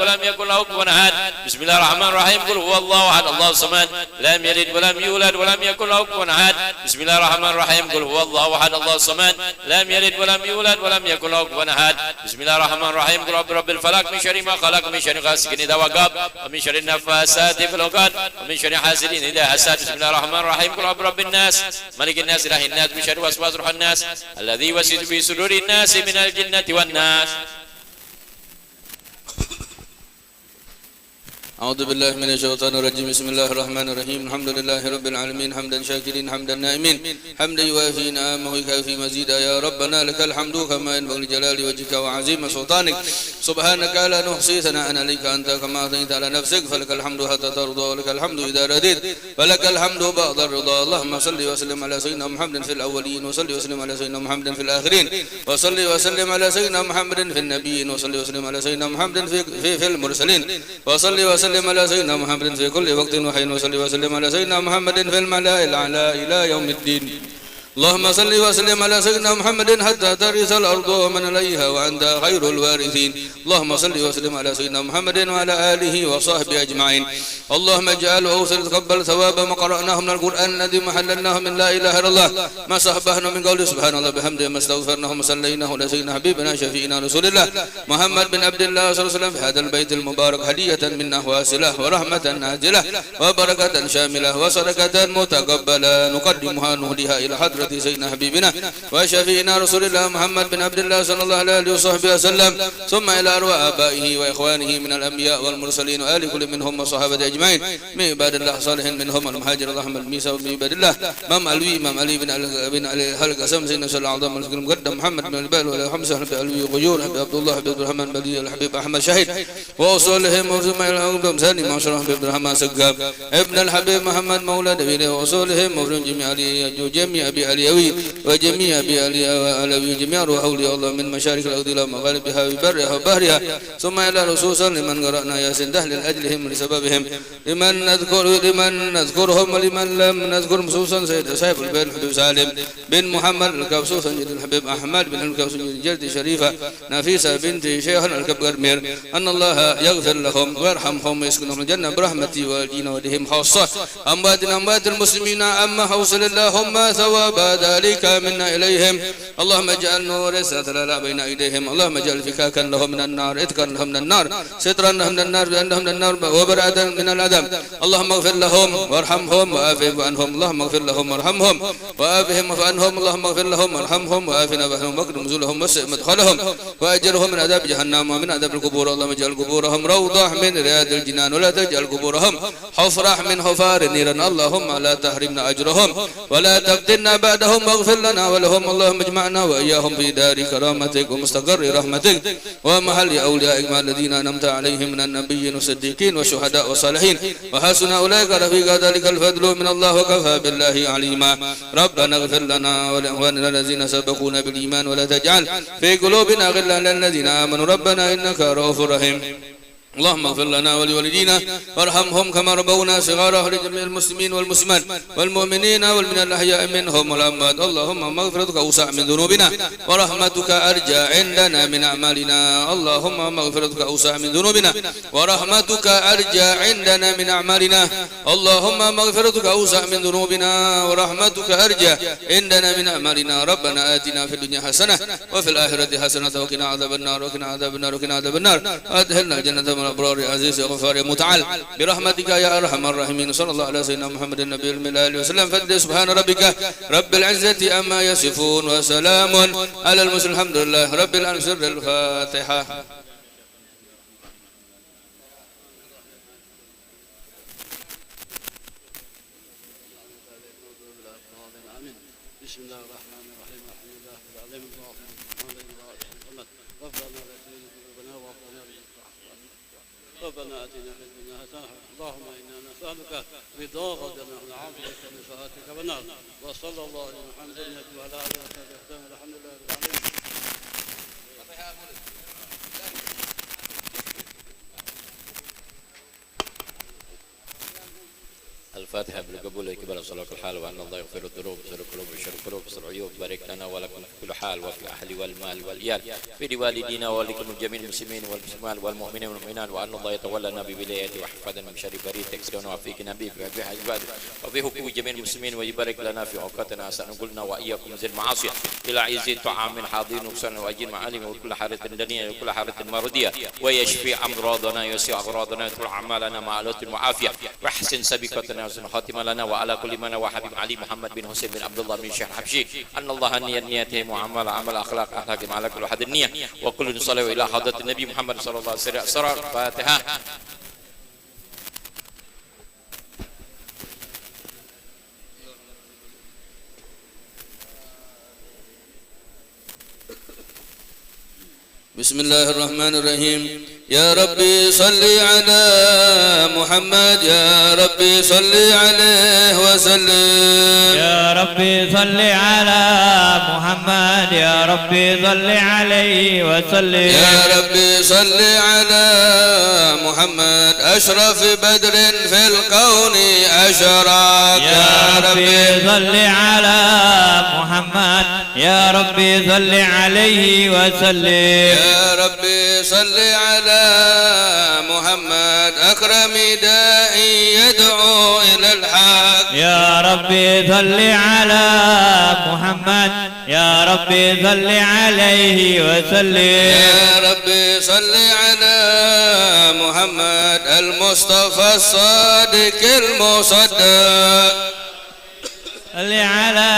ولم يكن له كفوا أحد. بسم الله الرحمن الرحيم قل هو الله أحد الله الصمد لم يلد ولم يولد ولم يكن له كفوا أحد. بسم الله الرحمن الرحيم قل هو الله أحد الله الصمد لم يلد ولم يولد ولم يكن له كفوا أحد. بسم الله الرحمن الرحيم قل رب الفلق من شر ما خلق من شر غاسق إذا وقب ومن شر النفاثات في العقد ومن شر حاسد إذا حسد. بسم الله الرحمن الرحيم قل رب الناس ملك الناس إله الناس من شر وسواس روح الناس الذي يوسوس في صدور الناس من الجنة والناس. أعوذ بالله من الشيطان الرجيم. بسم الله الرحمن الرحيم. الحمد لله رب العالمين حمدا شاكرين حمدا نائمين حمدا يوافي نعمه ويكافي مزيدا. يا ربنا لك الحمد كما ينبغي لجلال وجهك وعظيم سلطانك. سبحانك لا نحصي ثناء عليك أنت كما أثنيت على نفسك. فلك الحمد حتى ترضى ولك الحمد إذا رديت فلك الحمد بعد الرضا. اللهم صل وسلم على سيدنا محمد في الأولين وصل وسلم على سيدنا محمد في الآخرين وصل وسلم على سيدنا محمد في النبيين وصل وسلم على سيدنا محمد في المرسلين وصل وسلم على سيدنا محمد في كل وقت وحين وصل وسلم على سيدنا محمد في الملأ الأعلى إلى يوم الدين. اللهم صل وسلم على سيدنا محمد حتى ترث الأرض ومن عليها وأنت خير الوارثين. اللهم صل وسلم على سيدنا محمد وعلى آله وصحبه أجمعين. اللهم اجعله تقبل ثواب ما قرأناه من القرآن الذي محللناه من لا إله إلا الله ما صحبهنا من قول سبحان الله بحمده ما استغفرناه وصليناه على سيدنا حبيبنا شفيعنا رسول الله محمد بن عبد الله صلى الله عليه وسلم في هذا البيت المبارك هدية منا واصلة ورحمة نازلة وبركة شاملة وصدقة متقبلة نقدمها نهديها إلى حضرة سيدنا حبيبنا وشفيعنا رسول الله محمد بن عبد الله صلى الله عليه وصحبه وسلم ثم إلى أرواح آبائه وإخوانه من الأنبياء والمرسلين وآل كل منهم وصحابة أجمعين من عباد الله الصالحين منهم المهاجر اللهم الميسى ومن عباد الله إمام علي بن علي خلق قسم سيدنا صلى الله عليه وسلم المقدم محمد بن البال ولا حمزة بن علي غيور حبيب عبد الله حبيب الرحمن بدي الحبيب أحمد شهيد وأصولهم ورثم إلى عبد ثاني معشر حبيب الرحمن سقاب ابن الحبيب محمد مولى نبيله وأصولهم ورثم جميع أبي عليوي وجميع أبي علوي جميع روح أولياء الله من مشارق الأرض إلى مغاربها وبرها وبحرها ثم إلى رسوسا لمن قرأنا ياسين دهل لأجلهم لسببهم لمن نذكرهم ولمن لم نذكر خصوصا سيد صاحب البيت الحبيب سالم بن محمد الكبسوس جد الحبيب أحمد بن الكبسوس جد شريفة نفيسة بنت شيخنا الكبير أن الله يغفر لهم ويرحمهم ويسكنهم الجنة برحمته والدين ودهم خاصة أموات المسلمين أما حوصل اللهم ثواب ذلك منا إليهم. اللهم اجعل نور ستر بين أيديهم. اللهم اجعل فكاكا لهم من النار إتقا لهم من النار سترا لهم من النار بأنهم من النار وبرأة من العذاب. اللهم اغفر لهم وارحمهم وآفهم عنهم. اللهم اغفر لهم وارحمهم وآفهم عنهم. اللهم اغفر لهم وارحمهم وآفنا عنهم واكرم نزولهم وسع مدخلهم وأجرهم من عذاب جهنم ومن عذاب القبور. اللهم اجعل قبورهم روضة من رياض الجنان ولا تجعل قبورهم حفرة من حفار النيران. اللهم لا تحرمنا أجرهم ولا تفتنا بعدهم واغفر لنا ولهم. اللهم اجمعنا وإياهم في دار كرامتك ومستقر رحمتك ومحل أوليائك مع الذين أنعمت عليهم من النبيين والصديقين والشهداء والصالحين وحسن أولئك رفيقا ذلك الفضل من الله وكفى بالله عليما. ربنا اغفر لنا ولإخواننا الذين سبقونا بالإيمان ولا تجعل في قلوبنا غلا للذين آمنوا ربنا إنك رؤوف رحيم. اللهم اغفر لنا ولوالدينا وارحمهم كما ربونا صغارا لجميع المسلمين والمسلمات والمؤمنين والمن الأحياء منهم والأموات. اللهم مغفرتك أوسع من ذنوبنا ورحمتك أرجى عندنا من أعمالنا. اللهم مغفرتك أوسع من ذنوبنا ورحمتك أرجى عندنا من أعمالنا. اللهم مغفرتك أوسع من ذنوبنا ورحمتك أرجى عندنا من أعمالنا. ربنا آتنا في الدنيا حسنة وفي الآخرة حسنة وقنا عذاب النار وقنا عذاب النار وقنا عذاب النار وأدخلنا الجنة الأبرار عزيز غفار متعال برحمتك يا أرحم الراحمين. صلى الله على سيدنا محمد النبي الأمي وسلم. فضل سبحان ربك رب العزة أما يصفون وسلام على المرسلين الحمد لله رب العالمين. الفاتحة. بسم الله الرحمن الرحيم الحمد لله رب العالمين ربنا آتنا في الدنيا حسنة. اللهم إنا نسألك رضا غدنا ونعوذ من سخطك والنار. وصلى الله على محمد وعلى آله وصحبه وسلم. الحمد لله رب العالمين. الفاتحة بالقبول وإقبال صلاة الحال، وأن الله يغفر الذنوب ويستر القلوب ويشر القلوب ويستر العيوب. بارك لنا ولكم في كل حال وفي الأهل والمال والإيال، في والدينا ولكم جميع المسلمين والمسلمات والمؤمنين والمؤمنات، وأن الله يتولنا بولايته وحفظنا من شر بريد تكسرنا وفيكنا به في عباده وفي حقوق جميع المسلمين، ويبارك لنا في أوقاتنا حسنا قلنا وإياكم زي المعاصي إلى عز طعام حاضر نقصان وأجل معالم وكل حارة دنيا وكل حارة مرضية، ويشفي أمراضنا ويسع أغراضنا ويطول أعمالنا مع لطف وعافية، واحسن سبيكتنا وحسن خاتمة لنا، وعلى كل من وحبيب علي محمد بن حسين بن عبد الله بن شيخ حبشي أن الله نيته معامل عمل أخلاق على كل أحد النية، وكل صلوا إلى حضرة النبي محمد صلى الله عليه وسلم. الفاتحة. بسم الله الرحمن الرحيم. يا ربي صل على محمد، يا ربي صل عليه وسلم. يا ربي صل على محمد، يا ربي صل عليه وسلم. يا ربي صل على محمد أشرف بدر في الكون أشرق. يا ربي صل على محمد، يا ربي صل عليه وسلم. يا ربي صل على محمد أكرم داعي يدعو إلى الحق. يا ربي صل على محمد، يا ربي صل عليه وسلم. يا ربي صل على محمد المصطفى الصادق المصدق. صل على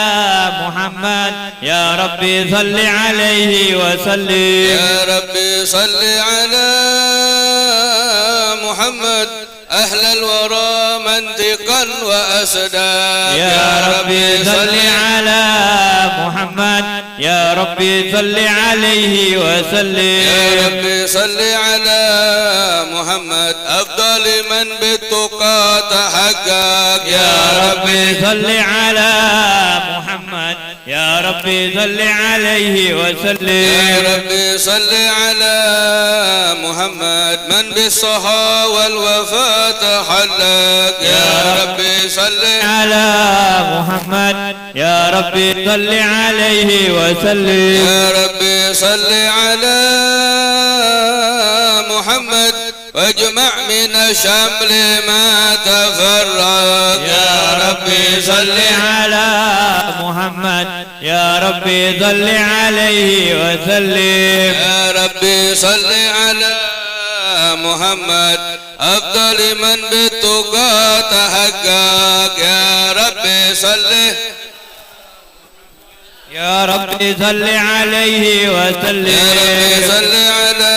محمد، يا ربي صل عليه وسلم. يا ربي صل على محمد أهل الورى منطقا وأسدا. يا ربي صل على محمد، يا ربي صل عليه وسلم. يا ربي صل على محمد أفضل من بالتقى تحقق. يا ربي صل على محمد، يا ربي صل عليه وسلم. يا ربي صل على محمد من بالصحا والوفاء تحلق. يا ربي صل على محمد، يا ربي صل عليه وسلم. يا ربي صل على محمد واجمع من الشمل ما تفرق. يا ربي صل على محمد، يا ربي صل عليه وسلم. يا ربي صل على محمد أفضل من بالتقى تحقق. يا ربي صل يا ربي صل عليه وسلم. يا ربي صل على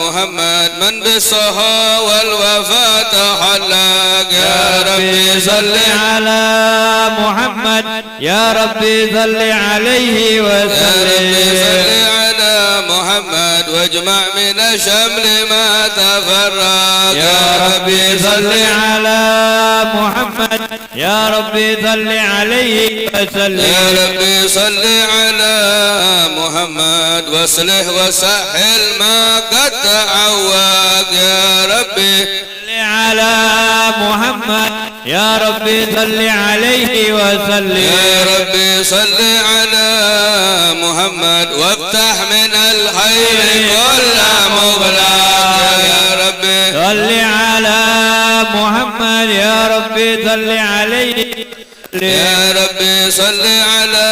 محمد من بالصحا والوفاء تحلق. يا ربي صل على محمد، يا ربي صل عليه وسلم. يا ربي صل على محمد واجمع من الشمل ما تفرق. يا ربي صل على محمد، يا ربي صل عليه وسلم. يا ربي صل على محمد واصلح وسهل ما قد تعوق. يا ربي صل على محمد، يا ربي صل عليه وسلم. يا ربي صل على محمد وافتح من الخير كل مغلق. يا ربي صل على محمد، يا ربي صل عليه. يا ربي صل على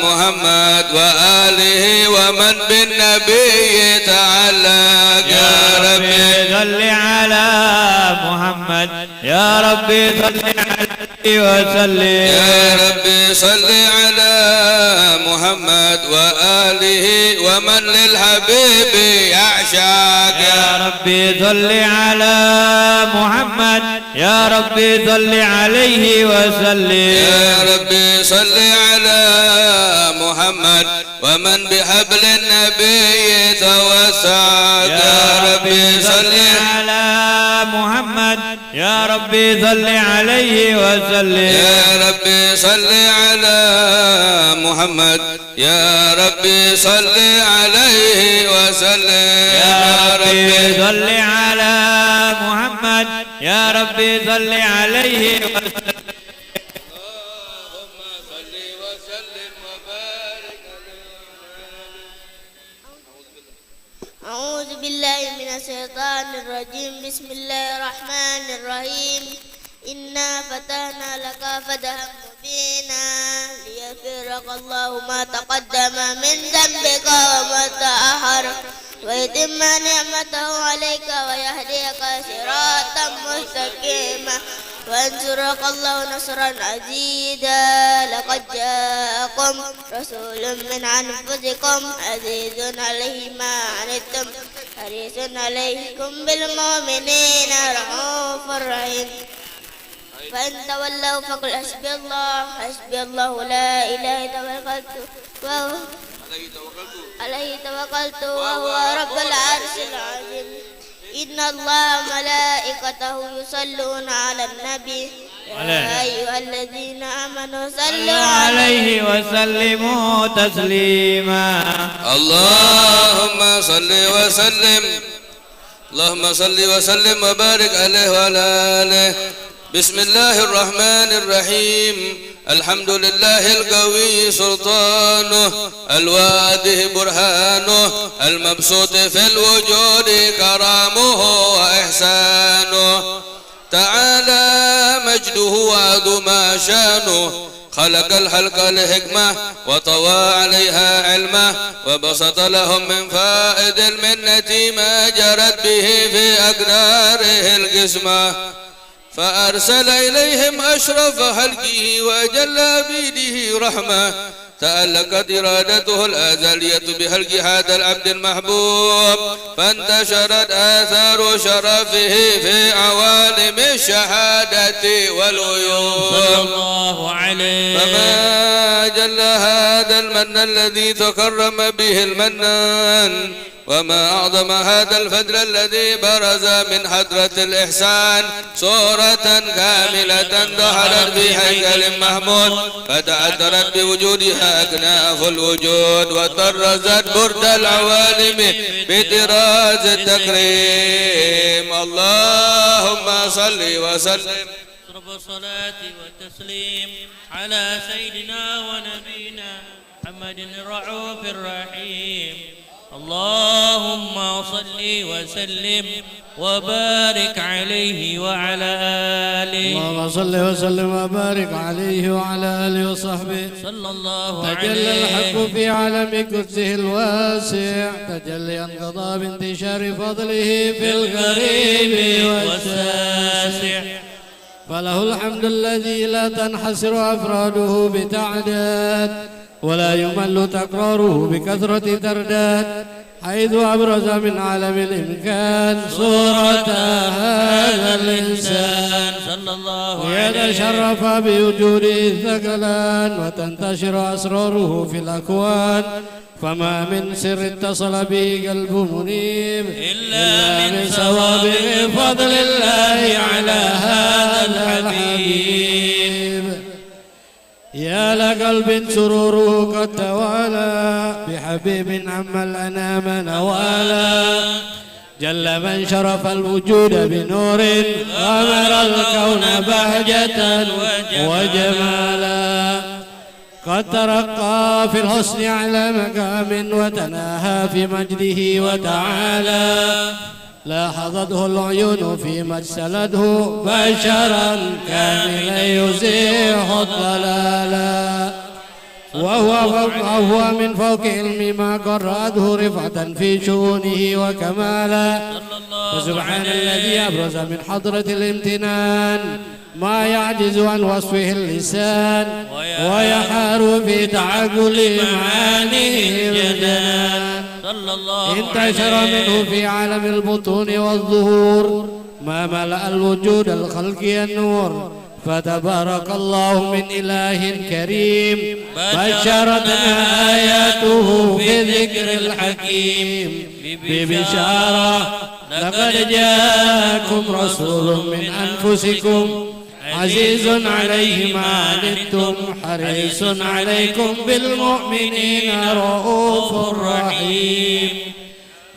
محمد وآله ومن بالنبي تعلق. يا ربي صل على محمد، يا ربي صل عليه وسلم. يا ربي صل على محمد وآله ومن للحبيب يعشق. يا ربي صل على محمد، يا ربي صل عليه وسلم. يا ربي صل على محمد ومن بحبل النبي توسع. يا ربي صل على محمد، يا ربي صل عليه وسلم. يا ربي صل على محمد، يا ربي صل عليه وسلم. يا ربي صل على محمد، يا ربي صل عليه وسلم. اللهم صل وسلم وبارك أعوذ بالله من الشيطان الرجيم. بسم الله الرحمن الرحيم. إنا فتحنا لك فتحا مبينا ليغفر لك الله ما تقدم من ذنبك وما تأخر ويتم نعمته عليك ويهديك صراطا مستقيما وينصرك الله نصرا عزيزا. لقد جاءكم رسول من أنفسكم عزيز عليه ما عنتم حريص عليكم بالمؤمنين رؤوف رحيم. فإن تولوا فقل حسبي الله لا إله عليه توكلت وهو رب العرش العظيم. إن الله ملائكته يصلون على النبي يا أيها الذين آمنوا صلوا عليه وسلموا تسليما. اللهم صل وسلم وبارك عليه وعلى آله. بسم الله الرحمن الرحيم. الحمد لله القوي سلطانه الواده برهانه المبسوط في الوجود كرامه وإحسانه تعالى مجده وعظم شانه. خلق الخلق لحكمة وطوى عليها علمه وبسط لهم من فائد المنة ما جرت به في أقداره القسمة. فأرسل إليهم أشرف خلقه وأجل عبيده رحمة. تألقت إرادته الأزلية بخلق هذا العبد المحبوب فانتشرت آثار شرفه في عوالم الشهادة والعيون. صلى الله عليه. فما جل هذا المن الذي تكرم به المنان وما أعظم هذا الفضل الذي برز من حضرة الإحسان صورة كاملة ظهرت في هيكل محمود فتعثرت بوجودها أكناف الوجود وطرزت برد العوالم بطراز التكريم. اللهم صل وسلم الصلاة والتسليم على سيدنا ونبينا محمد الرؤوف الرحيم. اللهم صل وسلم وبارك عليه وعلى آله. اللهم صل وسلم وبارك عليه وعلى آله وصحبه. صلى الله عليه. تجلى الحق في عالم قدسه الواسع تجليا قضى بانتشار فضله في الغريب والساسع. فله الحمد الذي لا تنحصر أفراده بتعداد ولا يمل تكراره بكثرة ترداد حيث أبرز من عالم الإمكان صورة هذا الإنسان صلى الله عليه. ويتشرف بوجوده الثقلان وتنتشر أسراره في الأكوان. فما من سر اتصل به قلب منيب إلا من سوابق فضل الله على هذا الحبيب. يا لقلب سروره قد توالى بحبيب عم الأنام نوالا. جل من شرف الوجود بنور غمر الكون بهجة وجمالا. قد ترقى في الحسن على مقام وتناهى في مجده وتعالى. لاحظته العيون فيما اجسلته بشرا كاملا يزيح الضلالا. وهو من فوق علم ما قرأته رفعة في شؤونه وكمالا. فسبحان الذي أبرز من حضرة الامتنان ما يعجز عن وصفه اللسان ويحار في تعقل معانيه الجنان. انتشر منه في عالم البطون والظهور ما ملأ الوجود الخلقي النور. فتبارك الله من إله كريم بشرتنا آياته في ذكر الحكيم ببشارة. لقد جاءكم رسول من أنفسكم عزيز عليه ما عنتم حريص عليكم بالمؤمنين رؤوف رحيم.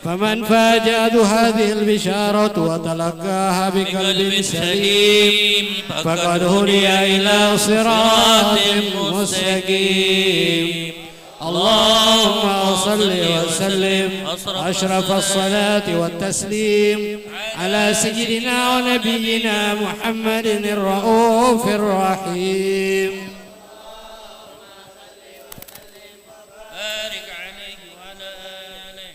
فمن فاجأته هذه البشارة وتلقاها بقلب سليم فقد هدي إلى صراط مستقيم. اللهم صل وسلم أشرف الصلاة والتسليم على سيدنا ونبينا محمد الرؤوف الرحيم. بارك عليه وعلى آله.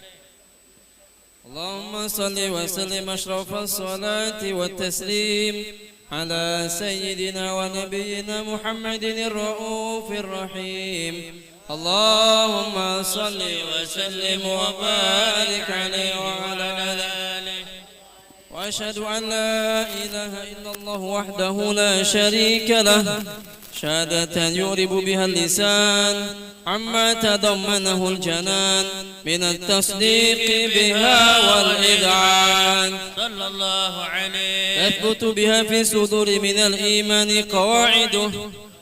اللهم صل وسلم أشرف الصلاة والتسليم على سيدنا ونبينا محمد الرؤوف الرحيم. اللهم صل وسلم وبارك عليه وعلى آله. وأشهد أن لا إله إلا الله وحده لا شريك له شهادة يعرب بها اللسان عما تضمنه الجنان من التصديق بها والإذعان. صلى الله عليه. تثبت بها في الصدور من الإيمان قواعده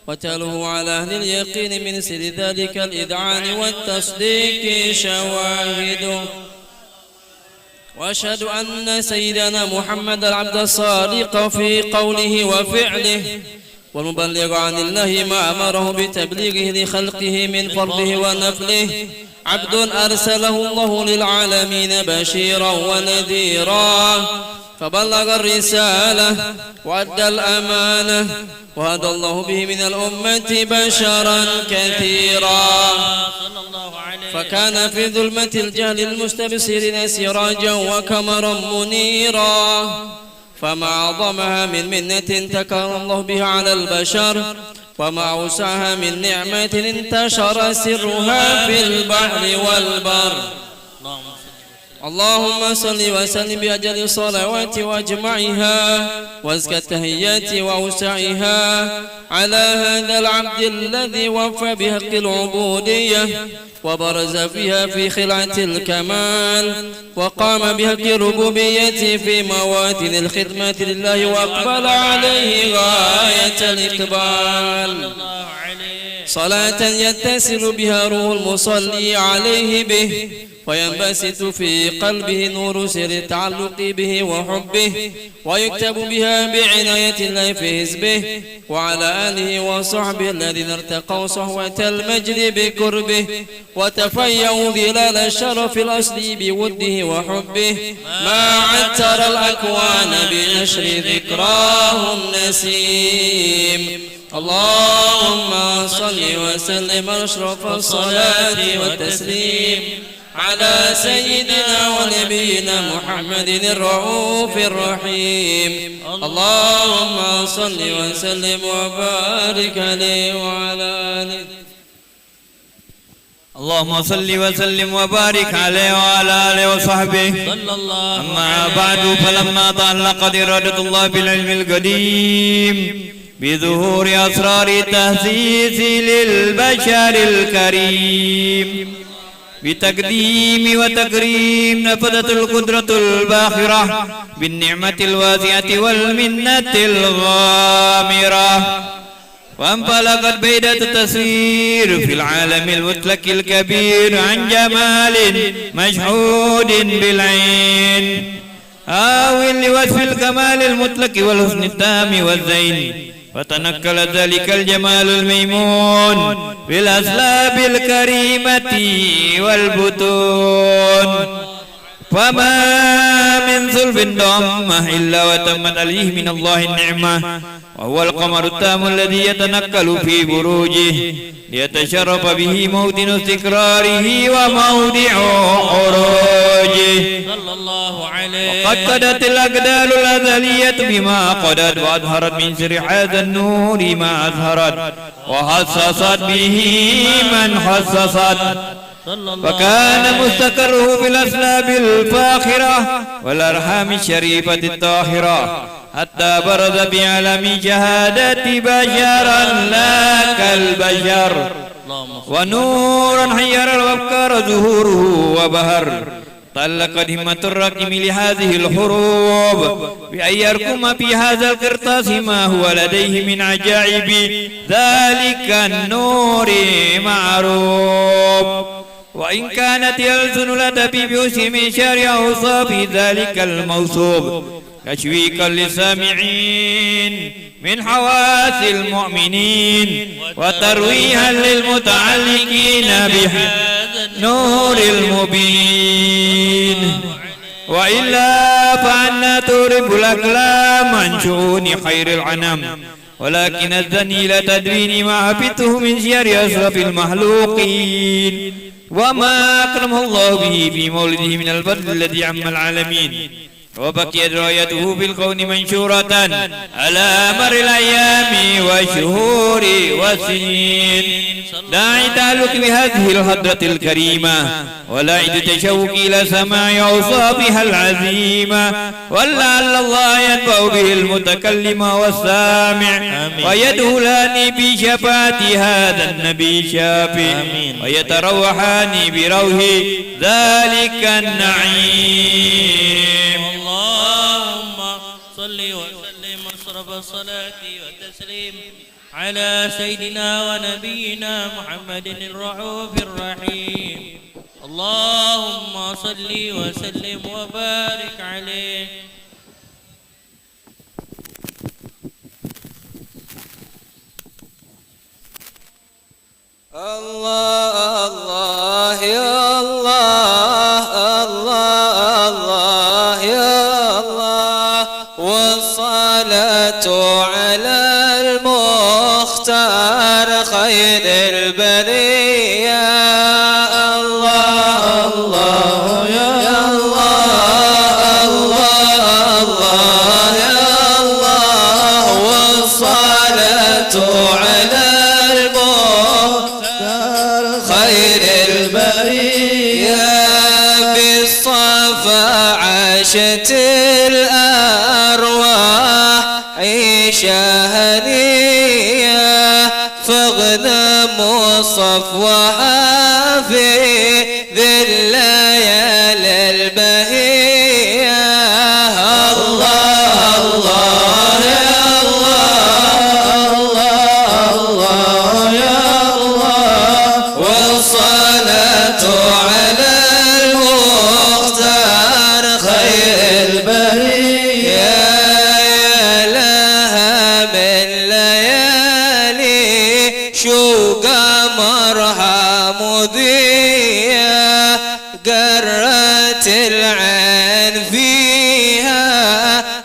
وتلوه على أهل اليقين من سر ذلك الإذعان والتصديق شواهده. وأشهد أن سيدنا محمد العبد الصادق في قوله وفعله والمبلغ عن الله ما أمره بتبليغه لخلقه من فرضه ونفله، عبد أرسله الله للعالمين بشيرا ونذيرا فبلغ الرسالة وأدى الأمانة وهدى الله به من الأمة بشرا كثيرا. فكان في ظلمة الجهل المستبصرين سراجا وكمرا منيرا. فما أعظمها من منة تكرم الله بها على البشر وما أوسعها من نعمة انتشر سرها في البحر والبر. اللهم صل وسلم بأجل الصلوات وأجمعها وأزكى التحيات وأوسعها على هذا العبد الذي وفى بحق العبودية وبرز فيها في خلعة الكمال وقام بحق الربوبية في مواتن الخدمة لله وأقبل عليه غاية الإقبال. صلاة يتصل بها روح المصلي عليه به وينبسط في قلبه نور سر التعلق به وحبه ويكتب بها بعناية الله في حزبه وعلى آله وصحبه الذين ارتقوا صحوة المجد بقربه وتفيأوا ظلال الشرف الأصلي بوده وحبه ما عتر الأكوان بنشر ذكراه النسيم. اللهم صل وسلم أشرف الصلاة والتسليم على سيدنا ونبينا محمد الرؤوف الرحيم. اللهم صل وسلم وبارك عليه وعلى آله. اللهم صل وسلم وبارك عليه وعلى آله وصحبه. أما بعد فلما تعلقت إرادة الله بالعلم القديم بظهور أسرار التهسيس للبشر الكريم بتقديم وتكريم نفذت القدرة الباخرة بالنعمة الواسعة والمنة الغامرة وانطلقت بيدة التصوير في العالم المطلق الكبير عن جمال مشهود بالعين آو لوصف الكمال المطلق والحسن التام والزين فتنكل ذلك الجمال الميمون بالأسلاب الكريمة والبطون فما من سلف ضمه إلا وتمت عليه من الله النعمة وهو القمر التام الذي يتنقل في بروجه ليتشرف به موطن استقراره وموضع عروجه صلى الله عليه. وقد قدت الأقدار الأزلية بما قدت وأظهرت من سر هذا النور ما أظهرت وحسست به من حسست فكان مستقره بالأسلاب الفاخرة والأرحام الشريفة الطاهرة حتى برز بعالم شهادة بشرا لا كالبشر ونورا حير الأفكار ظهوره وبهر طلقت همة الرقم لهذه الحروب بأن يركم في هذا القرطاس ما هو لديه من عجائب ذلك النور معروف وإن كانت يلزم الأدب باسم من شر أوصاف ذلك الموصوف تشويقا للسامعين من حواس المؤمنين وترويها للمتعلقين بالنور المبين. وإلا فأنا تورب الأقلام عن شؤون خير العنام، ولكن الذني لا تدريني ما حفظته من شر أشرف المخلوقين وما أكرمه الله به في مولده من الفضل الذي عم العالمين، وبقيت رايته في الكون منشورة على مر الأيام والشهور والسنين. داعي تعلق بهذه الحضرة الكريمة ولاعد تشوق إلى سماع أوصافها العظيمة، ولعل الله ينفع به المتكلم والسامع ويدخلان بشفاعة هذا النبي الشافع ويتروحان بروح ذلك النعيم. اللهم صل وسلم أشرف الصلاة والتسليم على سيدنا ونبينا محمد الرؤوف الرحيم. اللهم صل وسلم وبارك عليه. الله الله يا الله الله الله يا الله، والصلاة على المختار خير البرية. الله الله يا الله الله الله يا الله، والصلاة على خير البرية. بالصفا عاشت الأرواح عيشة هنية، فاغنم صفوها في ذي الليالي البهية. الله الله يا الله الله الله يا الله، والصلاة على المختار خير البرية. يا لها من ليالي شو قمرها مضية، قرت العين فيها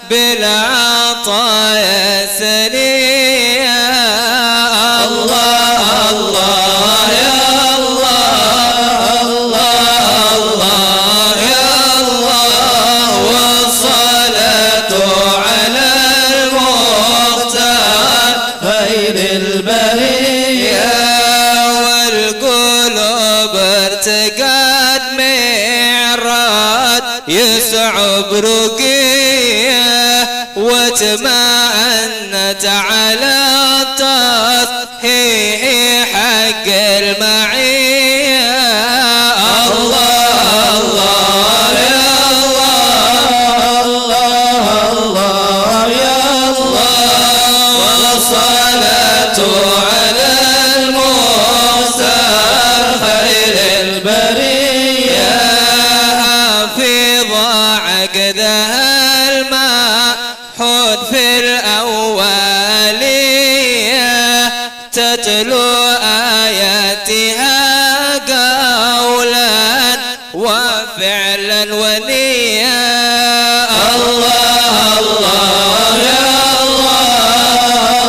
بالعطايا سنية. الله الله يا الله الله الله يا الله، والصلاة على المختار خير البرية. والقلوب ارتقت معراج يصعب رقيه، وتمعنت على التصحيح حق المعية. الله الله يا الله الله الله يا الله، والصلاة على المختار خير البرية. حافظ عقدها الماء حد في الأولية، تتلو آياتها قولا وفعلا ونية. الله الله يا الله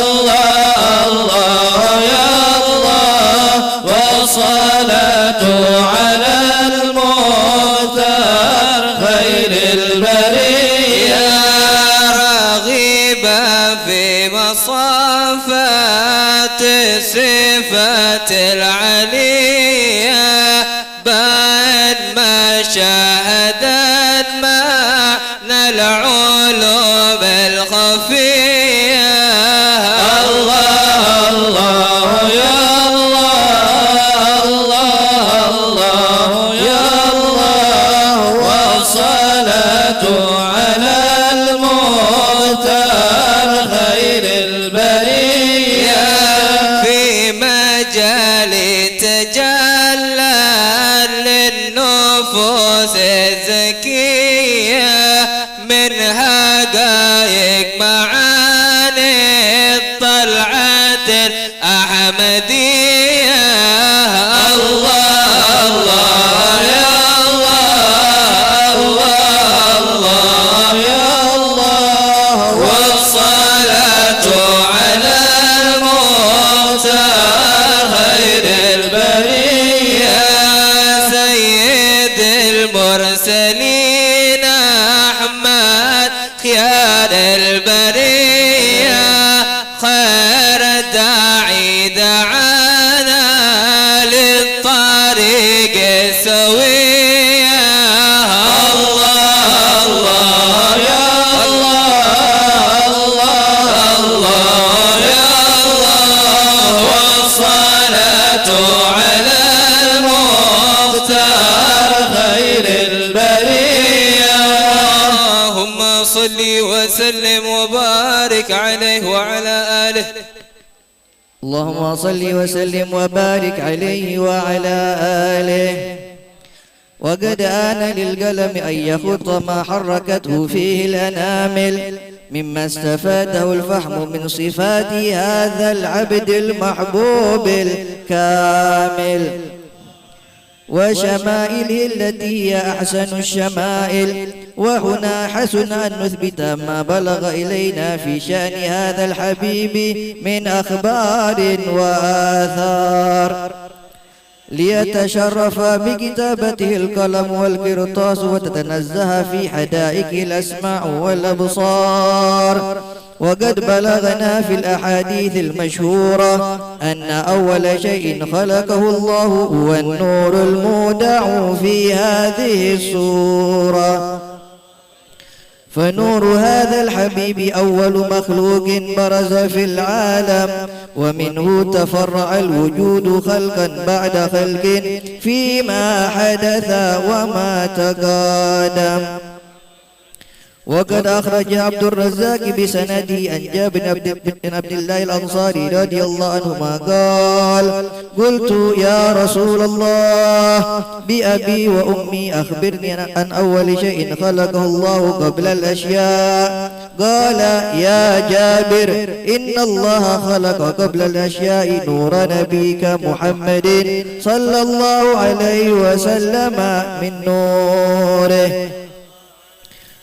الله الله يا الله، والصلاة على المختار خير البرية. راغبا في مصافات الصفات العلية، بعد ما شاهدت معنى العلوم الخفية. الله الله يا الله الله الله يا الله، والصلاة على المختار خير البرية. في مجال تجلى النفوس الزكية من حقائق معاني الطلعة الأحمدية. الله الله يا الله الله الله يا الله والصلاة على المختار خير البرية سيد المرسلين أحمد خيار البرية خير الداعي دعانا للطريق السوية. الله الله يا الله الله الله يا الله والصلاة على المختار خير البرية. اللهم صل وسلم وبارك عليه وعلى آله. اللهم صل وسلم وبارك عليه وعلى آله. وقد آن للقلم أن يخط ما حركته فيه الأنامل مما استفاده الفهم من صفات هذا العبد المحبوب الكامل وشمائله التي هي أحسن الشمائل. وهنا حسن أن نثبت ما بلغ إلينا في شأن هذا الحبيب من أخبار وآثار ليتشرف بكتابته القلم والقرطاس وتتنزه في حدائق الأسماع والأبصار. وقد بلغنا في الأحاديث المشهورة أن أول شيء خلقه الله هو النور المودع في هذه السورة. فنور هذا الحبيب أول مخلوق برز في العالم ومنه تفرع الوجود خلقا بعد خلق فيما حدث وما تقادم. وقد أخرج عبد الرزاق بسنده عن جابر بن عبد الله الأنصاري رضي الله عنهما قال: قلت يا رسول الله بأبي وأمي أخبرني عن أول شيء خلقه الله قبل الأشياء. قال: يا جابر إن الله خلق قبل الأشياء نور نبيك محمد صلى الله عليه وسلم من نوره.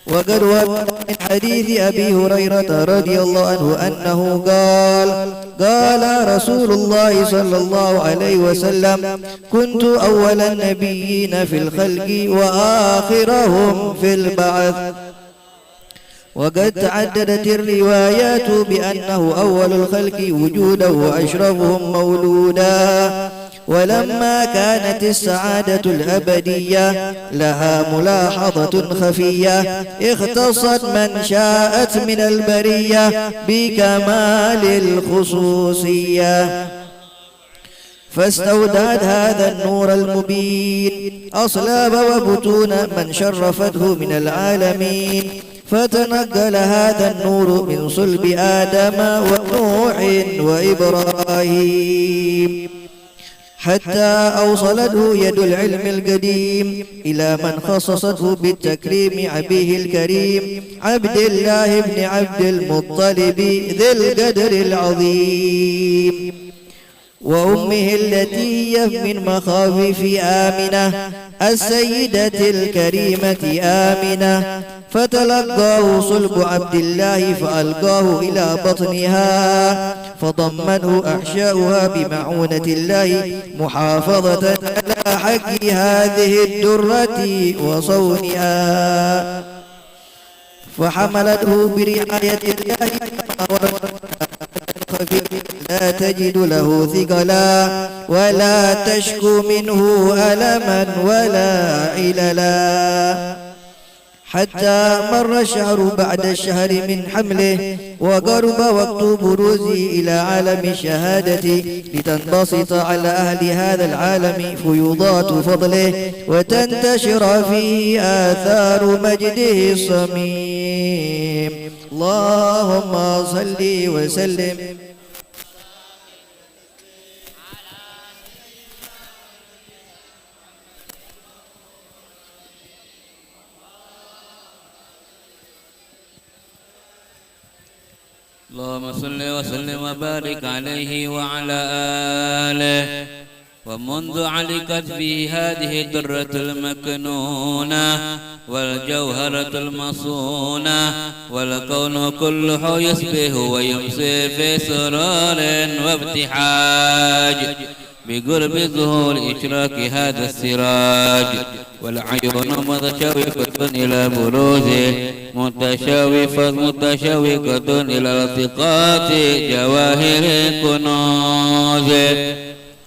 وقد ورد من حديث أبي هريرة رضي الله عنه أنه قال: قال رسول الله صلى الله عليه وسلم: كنت أول النبيين في الخلق وآخرهم في البعث. وقد تعددت الروايات بأنه أول الخلق وجودا وأشرفهم مولودا. ولما كانت السعادة الأبدية لها ملاحظة خفية اختصت من شاءت من البرية بكمال الخصوصية، فاستودعت هذا النور المبين أصلاب وبطون من شرفته من العالمين، فتنقل هذا النور من صلب آدم ونوح وإبراهيم حتى أوصلته يد العلم القديم إلى من خصصته بالتكريم أبيه الكريم عبد الله بن عبد المطلب ذي القدر العظيم، وأمه التي هي من مخاوف آمنة السيدة الكريمة آمنة، فتلقاه صلب عبد الله فألقاه إلى بطنها فضمنه أحشاؤها بمعونة الله محافظة على حق هذه الدرة وصونها، فحملته برعاية الله لا تجد له ثقلا ولا تشكو منه ألما ولا عللا، حتى مر الشهر بعد الشهر من حمله وقرب وقت بروزه إلى عالم الشهادة لتنبسط على أهل هذا العالم فيوضات فضله وتنتشر فيه آثار مجده الصميم. اللهم صل وسلم اللهم صل وسلم وبارك عليه وعلى آله. ومنذ علقت في هذه الدرة المكنونة والجوهرة المصونة والكون كله يسبح ويمسي في سرور وابتحاج بقرب ظهور إشراك هذا السراج، والعيون متشوقة إلى بروزه متشوقة إلى التقاط جواهر كنوزه.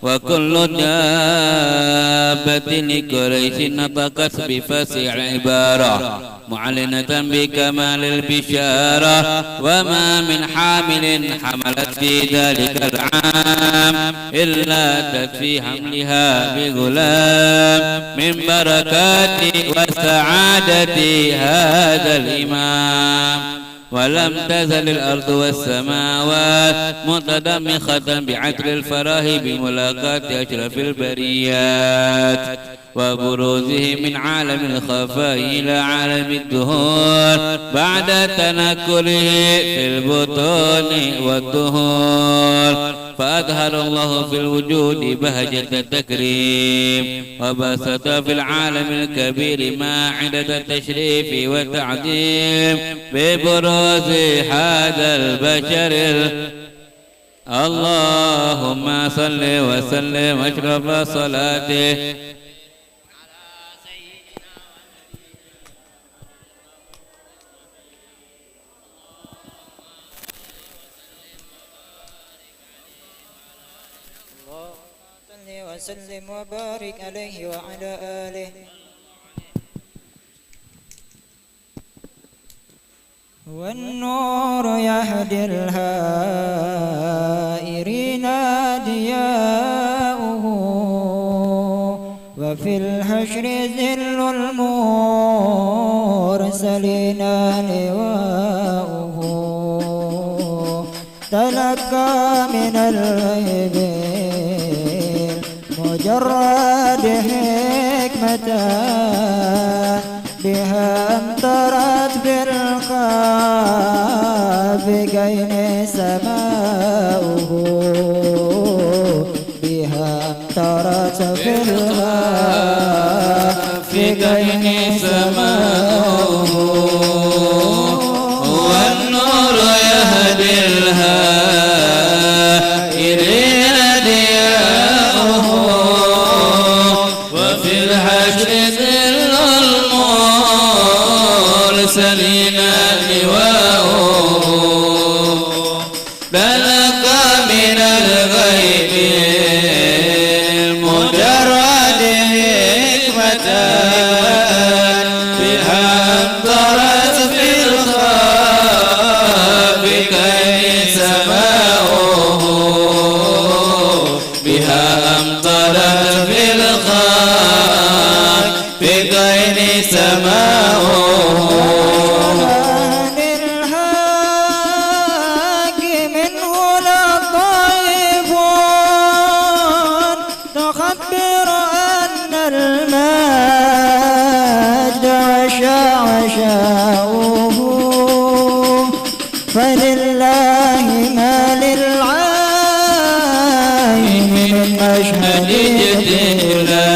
وكل دابة لقريش نطقت بفصيح العبارة معلنة بكمال البشارة، وما من حامل حملت في ذلك العام إلا أتت في حملها بغلام من بركات وسعادة هذا الإمام. ولم تزل الأرض والسماوات متدمخة بعطر الفرح بملاقاة أشرف البريات وبروزه من عالم الخفاء إلى عالم الدهور بعد تنكره في البطون والدهور. فأظهر الله في الوجود بهجة التكريم، وبسط في العالم الكبير ماعدة التشريف والتعظيم ببروز هذا البشر. اللهم صل وسلم أشرف صلاته وسلم وبارك عليه وعلى آله. والنور يهدي الهائرين ضياؤه، وفي الحشر ذل المرسلين لواؤه. تلقى من الغيب مجرد حكمة بها امطرت بالخاف كين سماؤه. بها امطرت بالخاف كين سماؤه. والنور يهدي الهائرين ضياؤه، وفي الحشر ذل المرسلين لواؤه. تلقى من الغيب المجرد حكمة بها امطرت في الخاف كي سماؤه. بها امطرت في الخاف بغير سماؤه. للحق منه لطيف تخبر أن المجد وشاؤه. فلله ما للعين من مشهد لا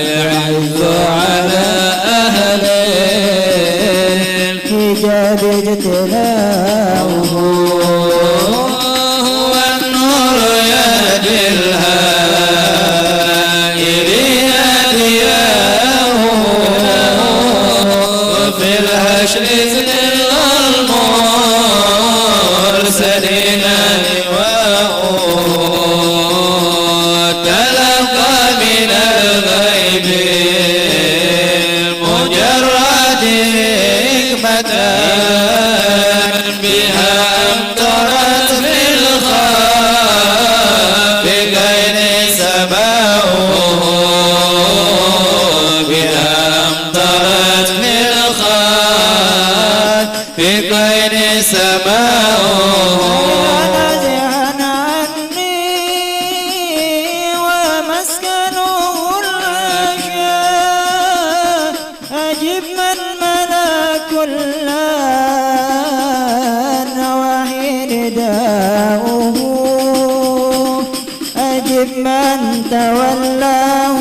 يعز على أهله الحجاب اجتلاؤه. والنور يهدي الهائرين ضياؤه، وفي الحشر ذل المرسلين لواؤه. تلقى من الغيب مجرد حكمة بها امطرت في الخاف بغير سماؤه. بها امطرت في الخاف بغير سماؤه. تولاه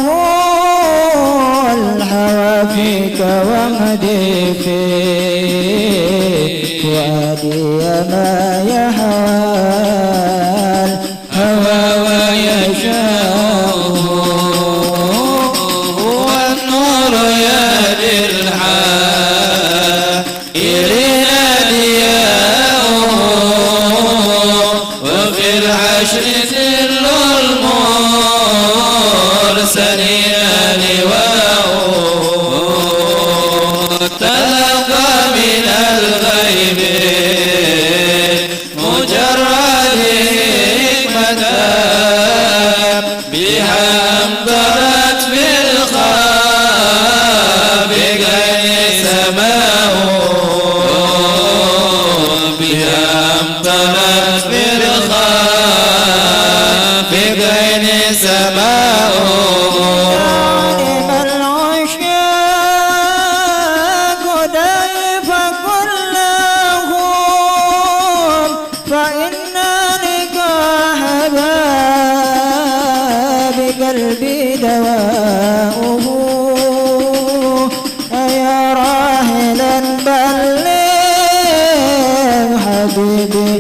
الهوى فيك ومدي فيك وادي ما يهوى الهوى ويشاء والنور يهدي الحائرين دياؤه وفي الحشر ذل المرسلين لواؤه تلقى من الغيب مجرد حكمة بها أمطرت في الخاء بغير سماء بها أمطرت في الخاء بغير سماء عالم العشاق كيف كلهم فإن نكاح بقلبي دواؤه أيا راحلا بلغ حبيبي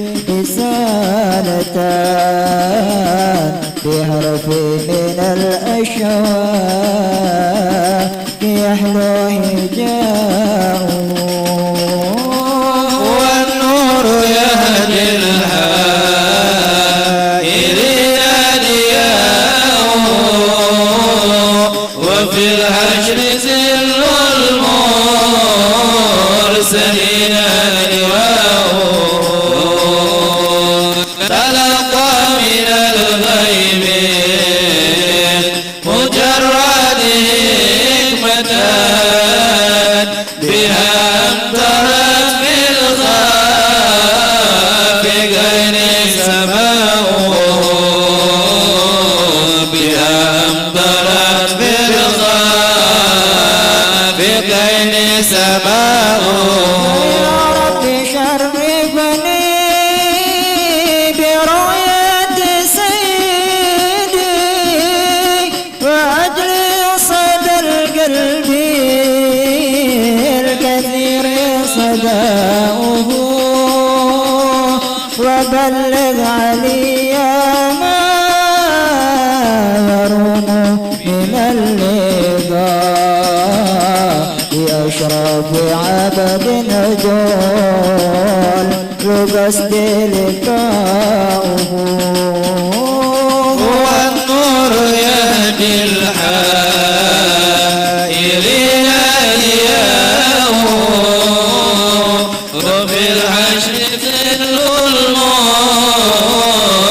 رسالتان بحرف من الأشواق يحلو هجاؤه والنور يهدي الحائرين دياؤه وفي الحشر ذل المرسلين لواؤه تلقى من الغيب مجرد حكمة بها أمطرت في الخاء بغير سماء بها أمطرت في الخاء بغير سماء يا رب شرفني برؤية سيدي وأجلي صدى القلب الكثير صداؤه وبلغ علي ما يروم من اللقاء بأشرف عبد نجول وقصد لقاؤه والنور يهدي الحائرين دياؤه وفي الحشر ذل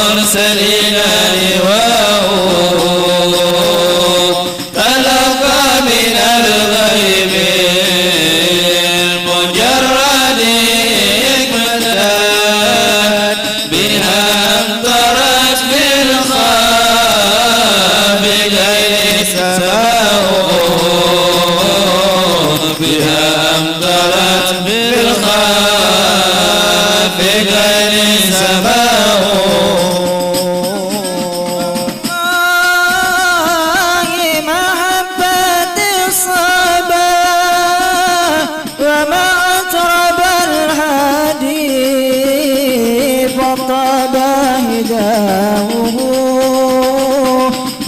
المرسلين لواؤه تلقى من الغيب المجرد حكمة بها أمطرت في الخاء بغير سماء بها أمطرت في الخاء بغير سماء محبة الصبا وما أطرب الهادي فطاب هداؤه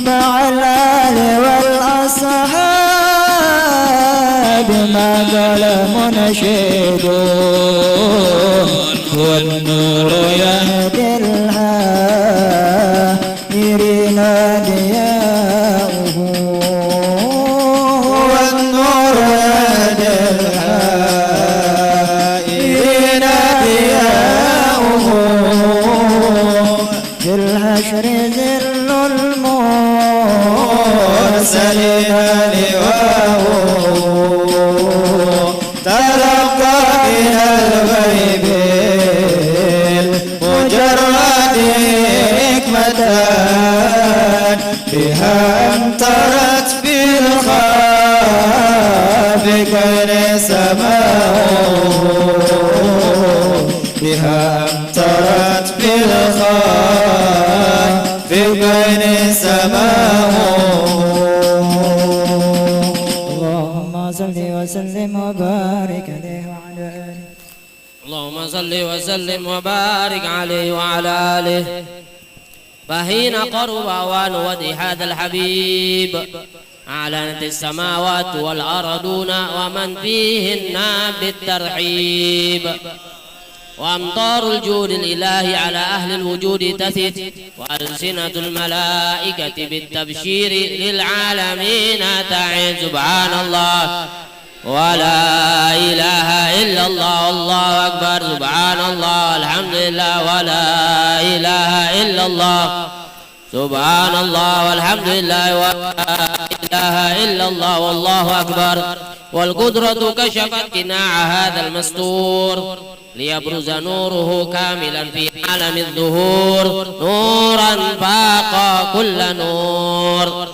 مع الآل والأصحاب ما قال منشد والنور يهدي الحائرين دياؤه والنور يهدي الحائرين دياؤه في الحشر ذل المرسلين لواؤه تلقى من الغيب المجرد حكمة بها أمطرت في الخاء بغير سماء بها أمطرت في الخاء بغير سماء وسلم وبارك عليه وعلى آله. اللهم صل وسلم وبارك عليه وعلى آله. فحين قرب أوان ودي هذا الحبيب أعلنت السماوات والأرضون ومن فيهن بالترحيب، وأمطار الجود الإلهي على أهل الوجود تثت، وألسنة الملائكة بالتبشير للعالمين تعد. سبحان الله ولا إله إلا الله والله أكبر. سبحان الله الحمد لله ولا إله إلا الله. سبحان الله والحمد لله ولا إله إلا الله والله أكبر. والقدرة كشفت قناع هذا المستور ليبرز نوره كاملا في عالم الظهور، نورا فاق كل نور.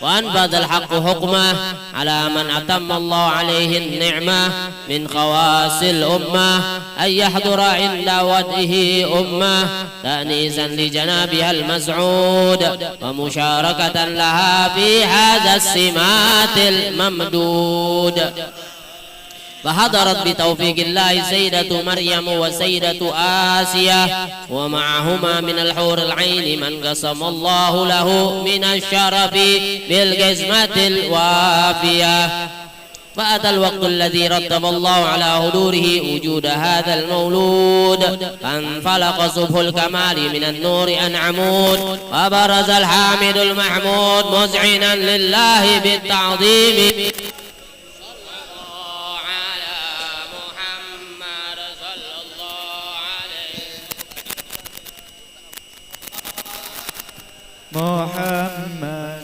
وأنفذ الحق حكمه على من أتم الله عليه النعمة من خواص الأمة، أن يحضر عند وجهه أمة تأنيسا لجنابها المسعود ومشاركة لها في هذا السمات الممدود. فحضرت بتوفيق الله سيدة مريم وسيدة آسيا، ومعهما من الحور العين من قسم الله له من الشرف بالقسمة الوافية. فأتى الوقت الذي رتب الله على حضوره وجود هذا المولود، فانفلق صبح الكمال من النور أن عمود، وبرز الحامد المحمود مذعنا لله بالتعظيم. محمد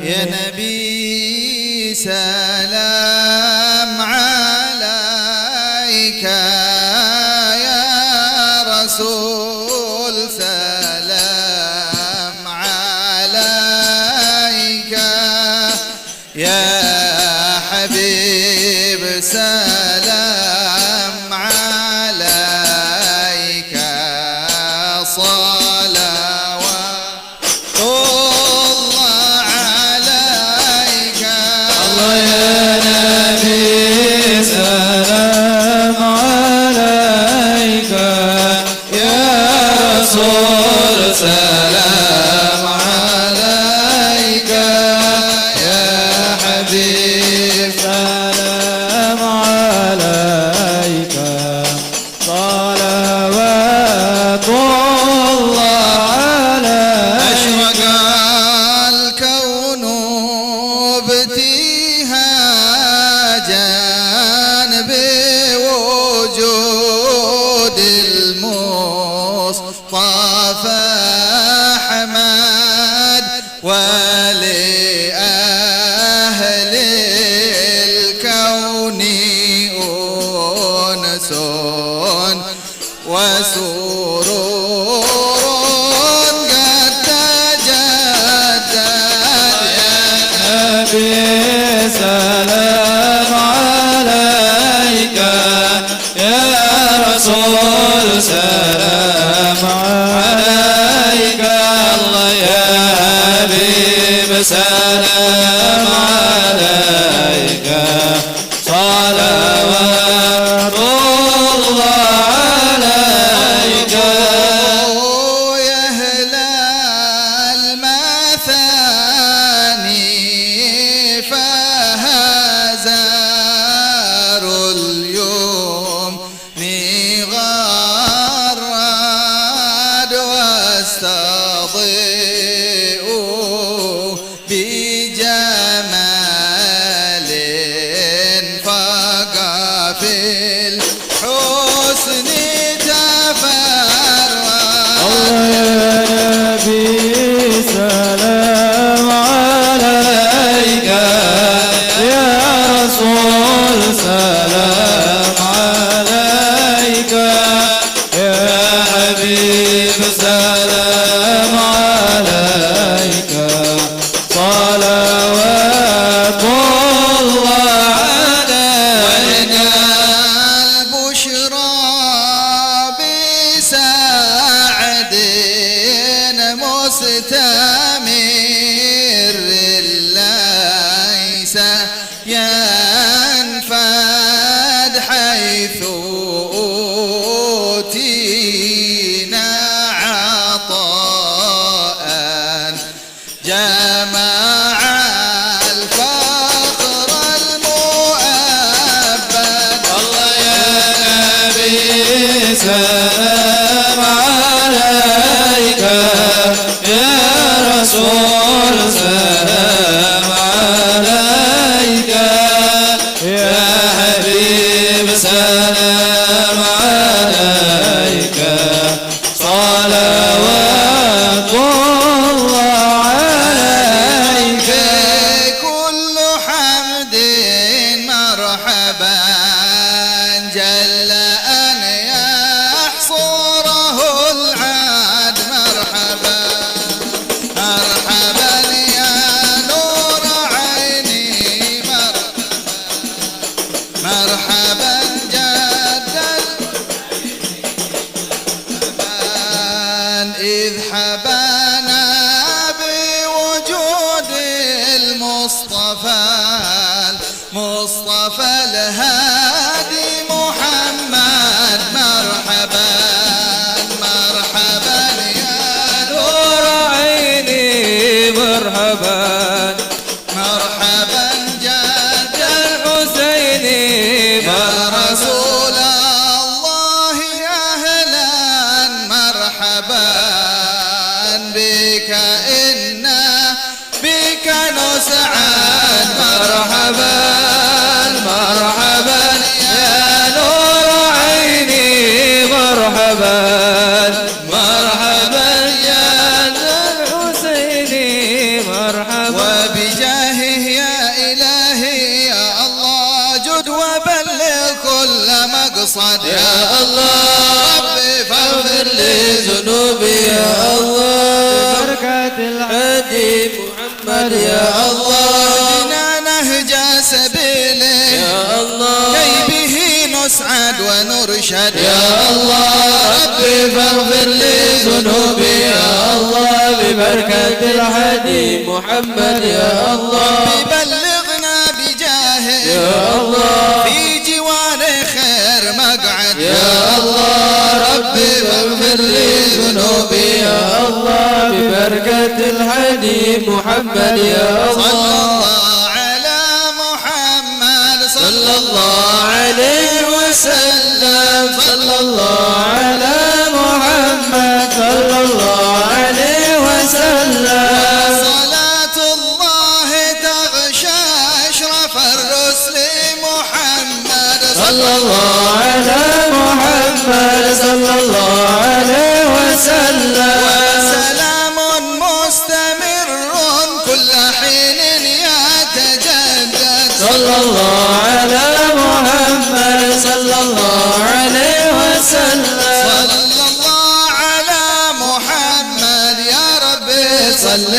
يا نبي سلام عليك، يا رسول سلام عليك، يا حبيب سلام عليك، صلوات الله عليك. الله يا نبي سلام عليك، يا رسول سلام عليك، يا حبيب سلام عليك، صلوات الله عليك. أشرق الكون ابتهاجا بوجود المصطفى أحمد، ولأهل الكون أنس وسرور قد تجدد. يا نبي سلام عليك، يا رسول سلام عليك، الله يا حبيب سلام عليك، صلوات الله عليك. يا أهل المثاني فهزار اليوم غرد، واستضيئوا بجمال فقا في الحسن تفرد. الله يا نبي سلام عليك، يا رسول سلام عليك، يا حبيب سلام عليك، صلوات الله عليك. البشرى بسعد مستمر، لا ينفد حيث أوتينا عطاء جمع الفقر المؤبد. الله يا نبي سلام عليك، يا رسول سلام عليك، يا حبيب سلام عليك، صلوات الله عليك. كل حمد مرحبا جل أن يحصره العاد. مرحبا مرحبا يا نور عيني، مرحبا جد إذ حبانا بوجود المصطفى، المصطفى الهادي محمد. مرحبا مرحبا يا نور عيني، مرحبا مرحبا جد الحسين، يا رسول الله أهلا مرحبا بك، إنا بك نسعد. مرحبا مرحبا يا نور عيني، مرحبا مرحبا يا الحسين، مرحبا. وبجاهه يا إلهي يا الله جد وبلغ كل مقصد. يا الله ربي فاغفر لي ذنوبي يا الله، بركة الهادي محمد يا الله. اهدنا نهج سبيله يا الله، كي به نسعد ونرشد. يا الله ربي فاغفر لي ذنوبي يا الله، ببركة الهادي محمد يا الله. ربي بلغنا بجاهه يا الله، في جوار خير مقعد. يا الله ربي فاغفر لي ذنوبي يا الله، ببركة الهادي محمد يا الله. صلى الله على محمد، صلى الله عليه وسلم، صلى الله على محمد، صلى الله عليه وسلم. صلاة الله تغشى أشرف الرسل محمد، صلى الله على محمد، صلى الله عليه وسلم. وسلام مستمر كل حين يتجدد، صلى الله على محمد، صلى الله عليه وسلم. صلى الله على محمد يا ربي صل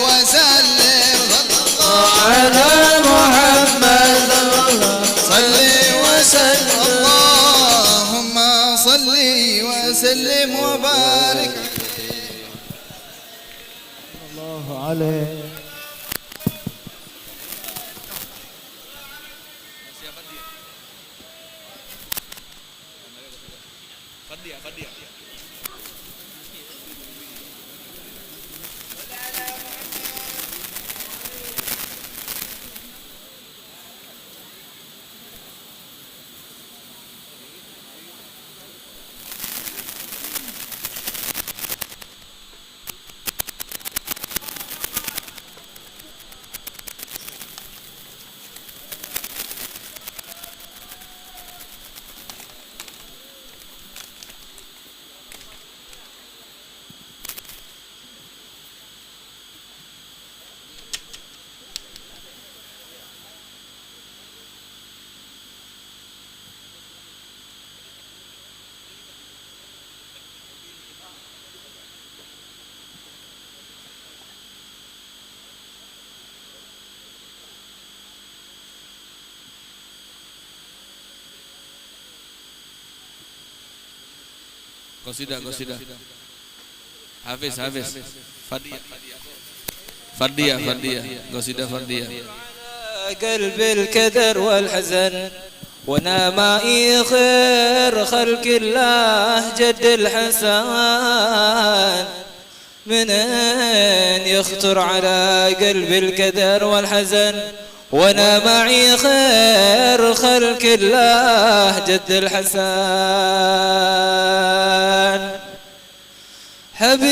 وسلم، صلى الله على محمد، صل وسلم. اللهم صل وسلم وبارك الله عليه. Qasidah Hafiz Fardiyah Qasidah Fardiyah. قلب الكدر والحزن وانا ما خير خلق الله جد الحسن. منين يخطر على قلب الكدر والحزن وانا معي خير خلق الله جد الحسن. حبيب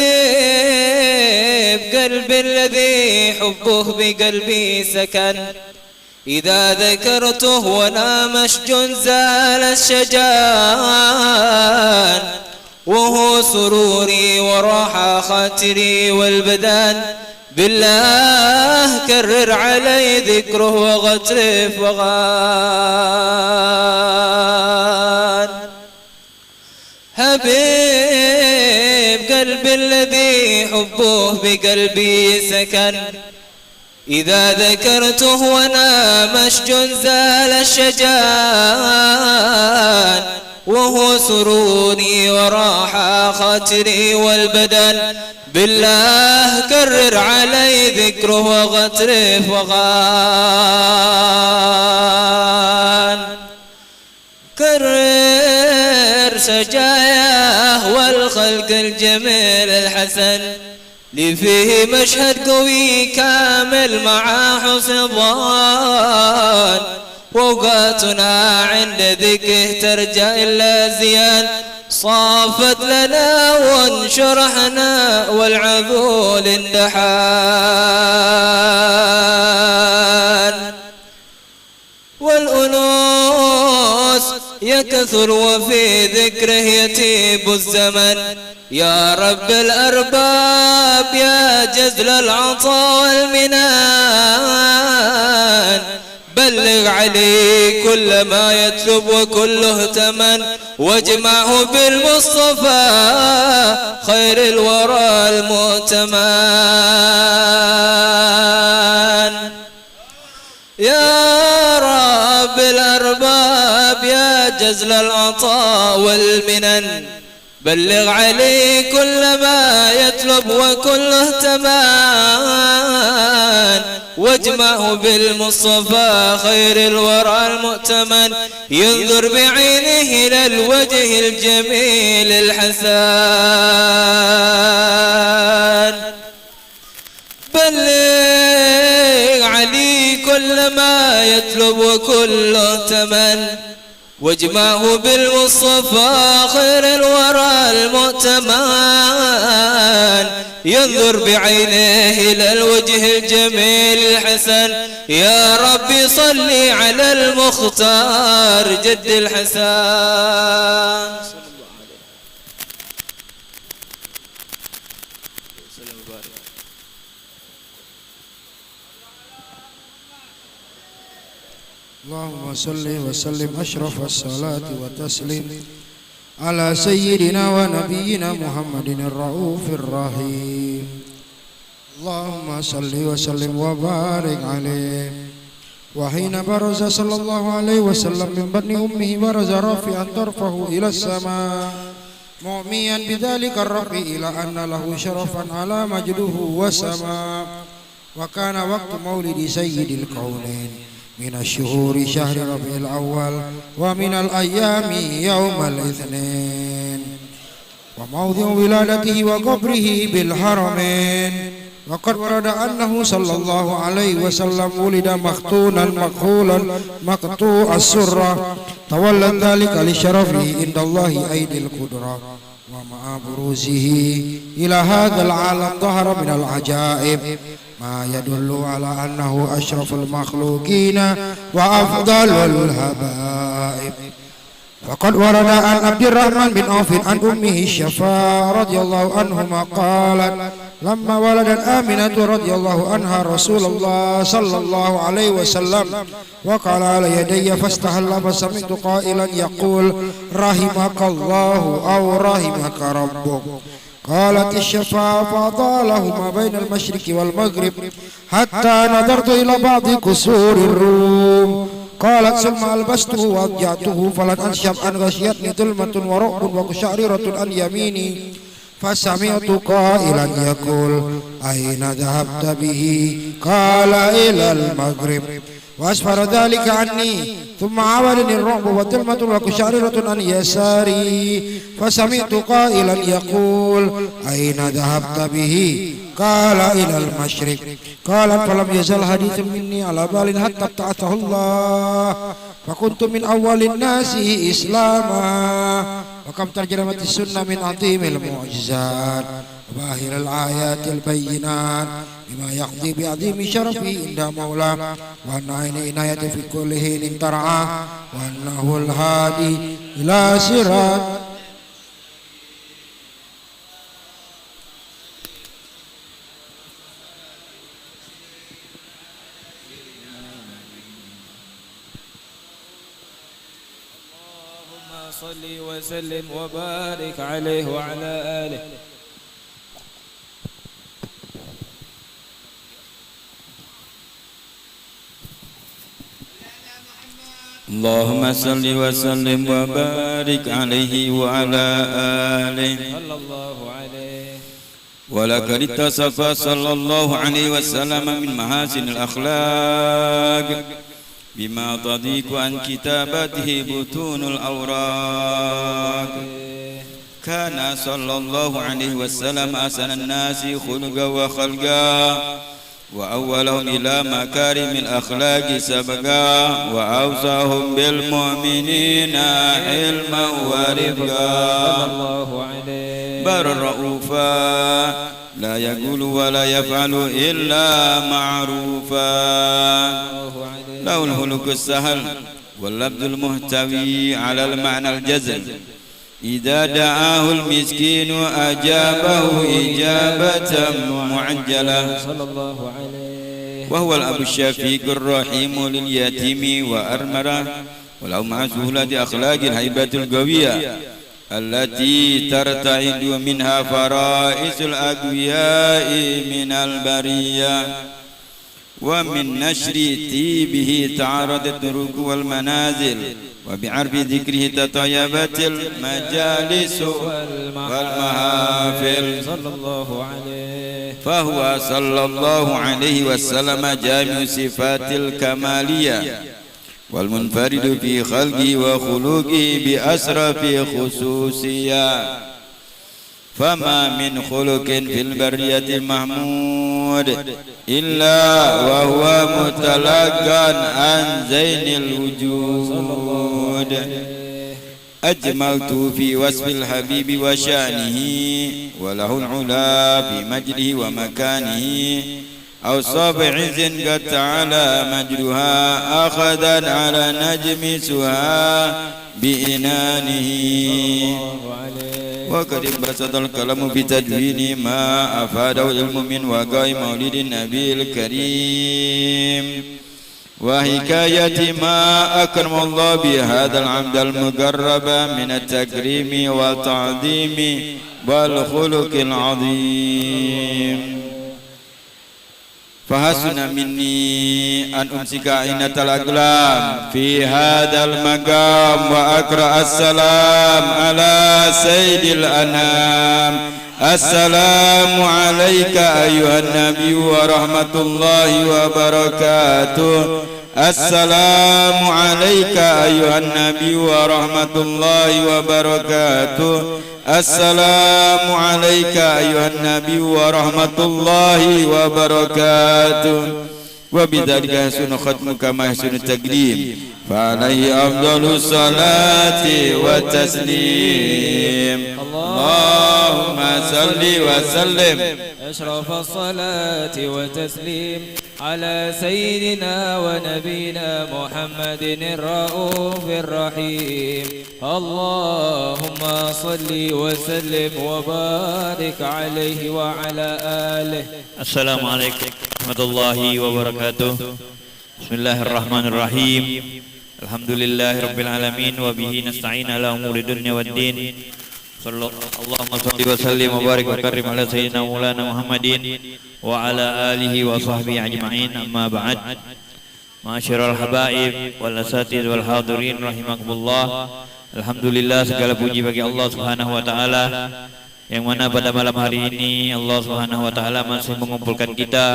قلبي الذي حبه بقلبي سكن إذا ذكرته وانا مشجون زال الشجان. وهو سروري وراحة خاطري والبدن بالله كرر علي ذكره وغترف وغان. حبيب قلبي الذي حبه بقلبي سكن إذا ذكرته وانا مشجون زال الشجان. وهو سروري وراحة خاطري والبدن بالله كرر علي ذكره وغترف وغان. كرر سجاياه والخلق الجميل الحسن لي فيه مشهد قوي كامل مع حسن ظن. ووقاتنا عند ذكره ترجع إلا زيان صافت لنا وانشرحنا والعذول اندحان. والأنوس يكثر وفي ذكره يتيب الزمن. يا رب الأرباب يا جزل العطاء والمنان بلغ عليه كل ما يطلب وكله تمن واجمعه بالمصطفى خير الورى المؤتمن. يا رب الأرباب يا جزل العطاء والمنن بلغ عليه كل ما يطلب وكله تمان واجمعه بالمصطفى خير الورى المؤتمن. ينظر بعينه إلى الوجه الجميل الحسن. بلغ عليه كل ما يطلب وكله تمن واجمعه بالمصطفى خير الورى المؤتمن. ينظر بعينيه إلى الوجه الجميل الحسن. يا ربي صلي على المختار جد الحسن. اللهم صل وسلم أشرف الصلاة والتسليم على سيدنا ونبينا محمد الرؤوف الرحيم. اللهم صل وسلم وبارك عليه. وحين برز صلى الله عليه وسلم من بطن أمه برز رافعا طرفه إلى السماء مؤميا بذلك الرفع إلى أن له شرفا على مجده وسماء. وكان وقت مولد سيد الكونين من الشهور شهر ربيع الأول ومن الأيام يوم الاثنين. وموضع ولادته وقبره بالحرمين. وقد ورد أنه صلى الله عليه وسلم ولد مختونا مكحولا مقطوع السرة تولد ذلك لشرفه عند الله أيدي القدرة. ومع بروزه إلى هذا العالم ظهر من العجائب ما يدل على أنه أشرف المخلوقين وأفضل الهبائب. فقد ورد عن عبد الرحمن بن عوف عن أمه الشفاء رضي الله عنهما قالت لما ولدت آمنة رضي الله عنها رسول الله صلى الله عليه وسلم وقال على يدي فاستهل فسمعت قائلا يقول رحمك الله أو رحمك ربك. قالت الشفاء فأطاله ما بين المشرق والمغرب حتى نظرت إلى بعض قصور الروم. قالت ثم ألبسته وأضجعته فلن أنشب أن غشيتني ظلمة ورعب وقشعريرة عن يميني فسمعت قائلا يقول أين ذهبت به؟ قال إلى المغرب. وأسفر ذلك عني ثم عاولني الرعب وظلمة وقشعريرة عن يساري فسمعت قائلا يقول أين ذهبت به؟ قال إلى المشرق. قال فلم يزل حديث مني على بال حتى ابتعثه الله فكنت من أول الناس إسلاما. وكم ترجمت السنة من عظيم المعجزات وباهر الآيات البينات بما يقضي بعظيم شرفه عند مولاه وأن عين عناية في كل حين ترعاه وأنه الهادي إلى صراط صل وسلم وبارك عليه وعلى آله. اللهم صل وسلم وبارك عليه وعلى آله صلى الله عليه. ولقد اتصف صلى الله عليه وسلم من محاسن الأخلاق بما تضيق عن كتابته بطون الأوراق. كان صلى الله عليه وسلم أحسن الناس خلقا وخلقا وأولهم إلى مكارم الأخلاق سبقا وأوصاهم بالمؤمنين علما ورفقا. بر رؤوفا لا يقول ولا يفعل إلا معروفا. له الخلق السهل واللفظ المحتوي على المعنى الجزم. إذا دعاه المسكين أجابه إجابة معجلة. وهو الأب الشفيق الرحيم لليتيم وأرمله. ولو مع سهولة أخلاق الهيبة القوية التي ترتعد منها فرائس الأقوياء من البرية. ومن نشر طيبه تعرض الطرق والمنازل وبعرف ذكره تطيبت المجالس والمحافل. فهو صلى الله عليه وسلم جامع صفات الكمالية والمنفرد في خلقه وخلقه بأسرف خصوصية. فما من خلق في البرية محمود إلا وهو متلقى عن زين الوجود. أجملت في وصف الحبيب وشأنه وله العلا في مجده ومكانه. أوصاف عز قد تعالى مجدها أخذا على نجم سها بإنانه. وقد انبسط الكلام بتدوين ما أفاده العلم من وقع مولد النبي الكريم وحكاية ما أكرم الله بهذا العبد المقرب من التكريم والتعظيم والخلق العظيم. فحسن مني أن أمسك عينة الأقلام في هذا المقام وأقرأ السلام على سيد الأنام. السلام عليك أيها النبي ورحمة الله وبركاته. السلام عليك أيها النبي ورحمة الله وبركاته. السلام عليك أيها النبي ورحمة الله وبركاته. وبذلك يحسن ختم كما يحسن التقديم. فعليه أفضل الصلاة والتسليم. اللهم صل وسلم أشرف الصلاة والتسليم على سيدنا ونبينا محمد الرؤوف الرحيم. اللهم صل وسلم وبارك عليه وعلى آله. السلام عليكم ورحمة الله وبركاته. بسم الله الرحمن الرحيم. الحمد لله رب العالمين وبه نستعين على أمور الدنيا والدين. اللهم صل وسلم وبارك وكرم على سيدنا مولانا محمد وعلى آله وصحبه أجمعين. أما بعد. معاشر الحبائب والأساتذة والحاضرين rahimakumullah. Alhamdulillah, segala puji bagi Allah Subhanahu wa taala yang mana pada malam hari ini Allah Subhanahu wa taala masih mengumpulkan kita,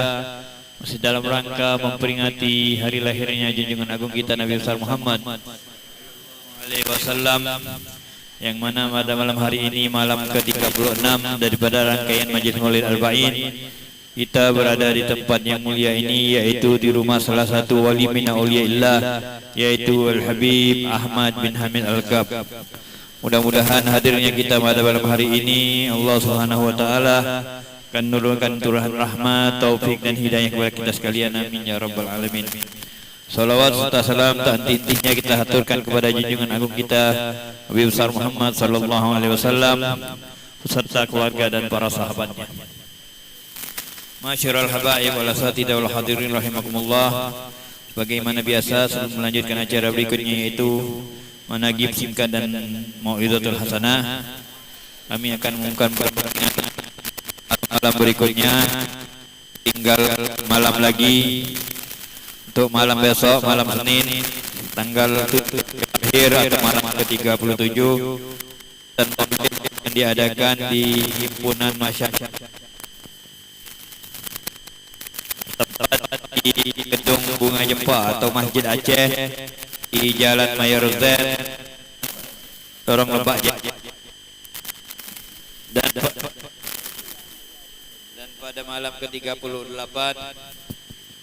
masih dalam rangka memperingati hari lahirnya junjungan agung kita Nabi besar Muhammad alaihi wasallam, yang mana pada malam hari ini malam ke-36 daripada rangkaian Majlis Maulid Arba'in, kita berada di tempat yang mulia ini, yaitu di rumah salah satu wali min auliyaillah, yaitu Al-Habib Ahmad bin Hamid Al-Kab. Mudah-mudahan hadirnya kita pada malam hari ini Allah Subhanahu wa taala akan menurunkan turhan rahmat, taufik dan hidayah kepada kita sekalian. Amin ya rabbal alamin. Salawat serta salam tak henti-hentinya kita haturkan kepada junjungan agung kita Nabi besar Muhammad sallallahu alaihi wasallam beserta keluarga dan para sahabatnya. Masyarul habaib wal asatidah wal hadirin rahimakumullah. Sebagaimana biasa, sebelum melanjutkan acara berikutnya, yaitu managib singkat dan mau'izatul hasanah, kami akan mengumumkan malam berikutnya. Tinggal malam lagi untuk malam besok, malam Senin, tanggal akhir atau malam ke-37, dan yang diadakan di himpunan masyarakat di Gedung Bunga Jempa atau Masjid Aceh di Jalan Mayor Z, Lorong Lebak. Dan pada malam ke-38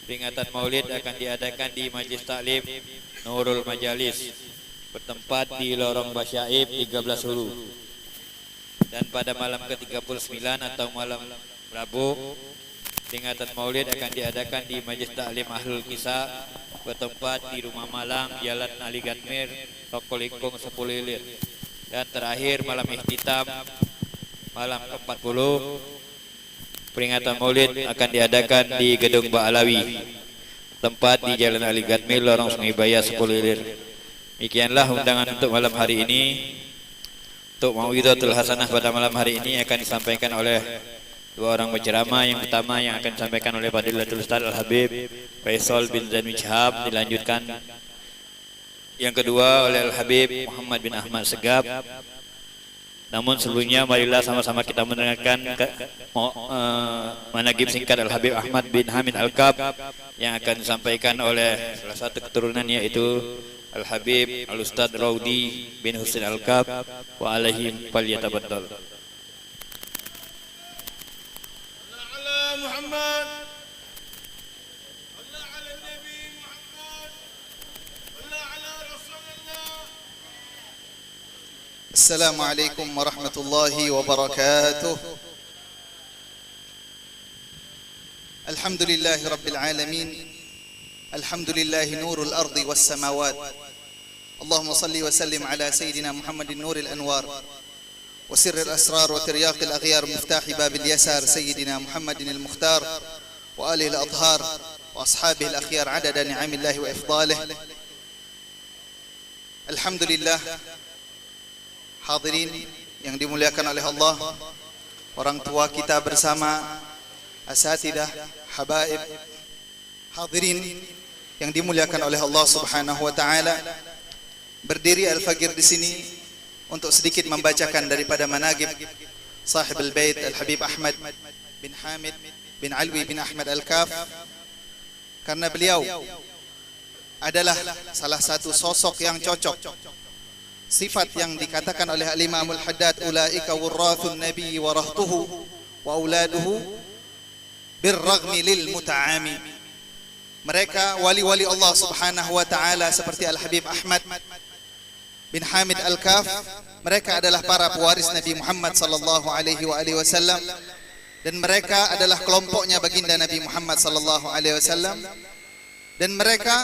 peringatan Maulid akan diadakan di Majlis Taklim Nurul Majalis, bertempat di Lorong Basyaib 13 Hulu. Dan pada malam ke-39 atau malam Rabu, peringatan Maulid akan diadakan di Majlis Taklim Ahlul Kisah, bertempat di Rumah Malang, Jalan Ali Gatmir, Toko Lingkung 10 Ilir. Dan terakhir malam Ihtitam, malam ke-40, peringatan Maulid akan diadakan di Gedung Ba'alawi, tempat di Jalan Ali Gatmir, Lorong Sungai Baya 10 Ilir. Demikianlah undangan untuk malam hari ini. Untuk mau'izatul hasanah pada malam hari ini akan disampaikan oleh dua orang penceramah. Yang pertama yang akan disampaikan oleh Fadilatul Ustaz Al-Habib Faisal bin Zain Wicihab, dilanjutkan yang kedua oleh Al-Habib Muhammad bin Ahmad Segab. Namun sebelumnya marilah sama-sama kita mendengarkan managib singkat Al-Habib Ahmad bin Hamid Al-Kab yang akan disampaikan oleh salah satu keturunan, yaitu Al-Habib Al-Ustaz Raudi bin Husain Al-Kab, wa alaihim falyatafaddal. محمد السلام عليكم ورحمة الله وبركاته. الحمد لله رب العالمين، الحمد لله نور الأرض والسماوات. اللهم صل وسلم على سيدنا محمد نور الأنوار وسر الأسرار وترياق الأغيار مفتاح باب اليسار سيدنا محمد المختار وآله الأطهار وأصحابه الأخيار عدد نعم الله وإفضاله. الحمد لله. Hadirin yang dimuliakan oleh Allah, orang tua kita bersama, asatidah, habaib, hadirin yang dimuliakan oleh Allah Subhanahu wa taala, berdiri Al-Fagir di sini untuk sedikit membacakan daripada managib sahib al-bait Al-Habib Ahmad bin Hamid bin Alwi bin Ahmad Al-Kaf, karena beliau adalah salah satu sosok yang cocok, sifat yang dikatakan oleh Al-Imam Al-Haddad, ulaika wurrathun nabi wa rahtuhu wa auladuhu birraghmi lil muta'ami. Mereka wali-wali Allah Subhanahu wa taala seperti Al-Habib Ahmad bin Hamid Al-Kaf. Mereka adalah para pewaris Nabi Muhammad sallallahu alaihi wasallam, dan mereka adalah kelompoknya baginda Nabi Muhammad sallallahu alaihi wasallam, dan mereka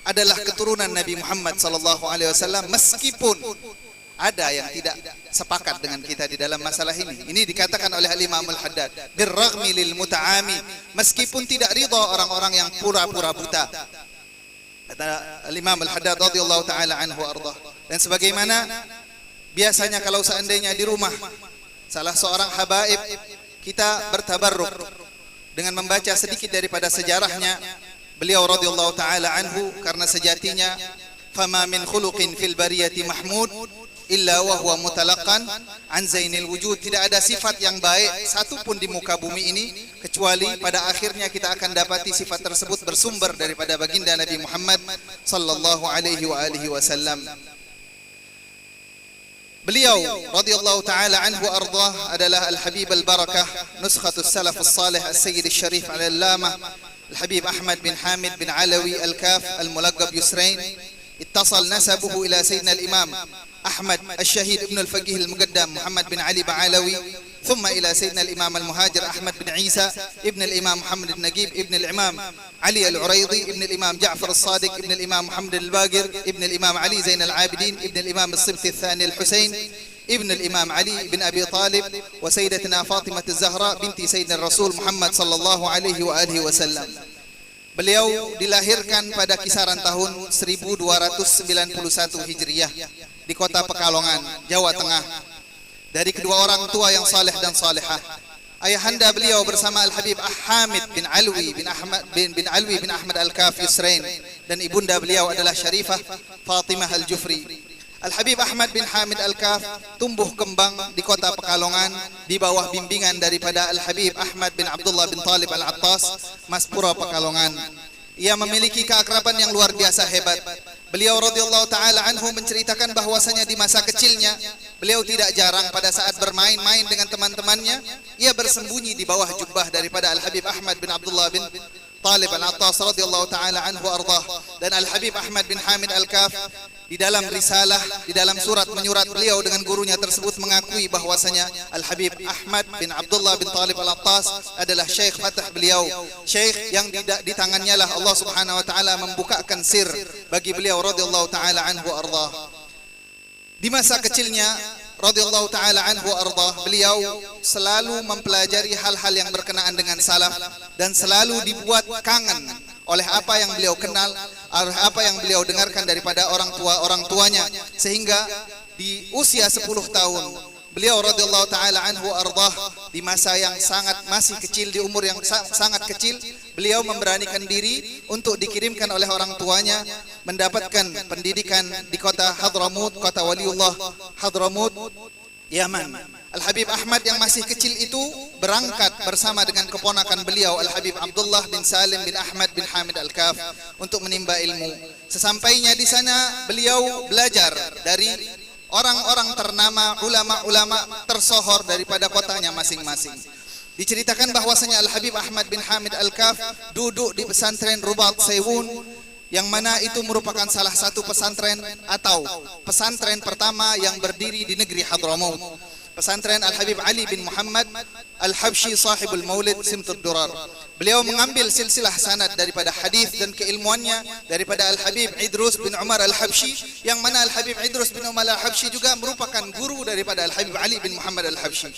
adalah keturunan Nabi Muhammad sallallahu alaihi wasallam, meskipun ada yang tidak sepakat dengan kita di dalam masalah ini. Ini dikatakan oleh Al-Imam Al-Haddad, birraghmi lil muta'ami, meskipun tidak ridha orang-orang yang pura-pura buta. Kata Al-Imam Al-Haddad radhiyallahu taala anhu ardah. Dan sebagaimana biasanya kalau seandainya di rumah salah seorang habaib, kita bertabarruk dengan membaca sedikit daripada sejarahnya beliau radhiyallahu taala anhu, karena sejatinya fama min khuluqin fil bariyati mahmud illa wa huwa mutalaqan an zainil wujud. Tidak ada sifat yang baik satu pun di muka bumi ini kecuali pada akhirnya kita akan dapati sifat tersebut bersumber daripada baginda Nabi Muhammad sallallahu alaihi wa alihi wasallam. Beliau radhiyallahu taala anhu ardah adalah Al-Habib Al-Barakah, nuskhatus salaf as-salih as-sayyid al-sharif al-allamah Al-Habib Ahmad bin Hamid bin Alawi Al-Kaf Al-Mulaqab Yusrain. اتصل نسبه إلى سيدنا الإمام أحمد الشهيد ابن الفقيه المقدم محمد بن علي بعلوي، ثم إلى سيدنا الإمام المهاجر أحمد بن عيسى ابن الإمام محمد النجيب ابن الإمام علي العريضي ابن الإمام جعفر الصادق ابن الإمام محمد الباقر ابن الإمام علي زين العابدين ابن الإمام السبتي الثاني الحسين ابن الإمام علي بن أبي طالب وسيدتنا فاطمة الزهراء بنت سيدنا الرسول محمد صلى الله عليه وآله وسلم. Beliau dilahirkan pada kisaran tahun 1291 Hijriah di kota Pekalongan, Jawa Tengah, dari kedua orang tua yang saleh dan salehah. Ayahanda beliau bersama Al-Habib Hamid bin Alwi bin Ahmad Al-Kaf Yusrain, dan ibunda beliau adalah Syarifah Fatimah Al-Jufri. Al-Habib Ahmad bin Hamid Al-Kaf tumbuh kembang di kota Pekalongan di bawah bimbingan daripada Al-Habib Ahmad bin Abdullah bin Talib Al-Attas, Maspura Pekalongan. Ia memiliki keakraban yang luar biasa hebat. Beliau radhiyallahu taala anhu menceritakan bahwasanya di masa kecilnya beliau tidak jarang pada saat bermain-main dengan teman-temannya, ia bersembunyi di bawah jubah daripada Al-Habib Ahmad bin Abdullah bin Talib Al-Attas radhiyallahu taala anhu ardah. Dan Al-Habib Ahmad bin Hamid Al-Kaf di dalam risalah, di dalam surat menyurat beliau dengan gurunya tersebut mengakui bahwasanya Al-Habib Ahmad bin Abdullah bin Talib Al-Attas adalah syekh fatah beliau, syekh yang di tangannya lah Allah Subhanahu wa taala membukakan sir bagi beliau radhiyallahu taala anhu ardah. Di masa kecilnya radhiyallahu taala anhu ardah, beliau selalu mempelajari hal-hal yang berkenaan dengan salaf dan selalu dibuat kangen oleh apa yang beliau kenal, oleh apa yang beliau dengarkan daripada orang tuanya, sehingga di usia 10 tahun beliau radhiyallahu taala anhu ardah, di masa yang sangat masih kecil, di umur yang sangat kecil, beliau memberanikan diri untuk dikirimkan oleh orang tuanya mendapatkan pendidikan di kota Hadramut, kota Waliullah Hadramut, Yaman. Al-Habib Ahmad yang masih kecil itu berangkat bersama dengan keponakan beliau Al-Habib Abdullah bin Salim bin Ahmad bin Hamid Al-Kaf untuk menimba ilmu. Sesampainya di sana beliau belajar dari orang-orang ternama, ulama-ulama tersohor daripada kotanya masing-masing. Diceritakan bahwasanya Al-Habib Ahmad bin Hamid Al-Kaf duduk di pesantren Rubat Sewun, yang mana itu merupakan salah satu pesantren atau pesantren pertama yang berdiri di negeri Hadramut. Pesantren Al-Habib Ali bin Muhammad Al-Habsyi sahibul Maulid Simtud Durar. Beliau mengambil silsilah sanad daripada hadis dan keilmuannya daripada Al-Habib Idrus bin Umar Al-Habsyi, yang mana Al-Habib Idrus bin Umar Al-Habsyi juga merupakan guru daripada Al-Habib Ali bin Muhammad Al-Habsyi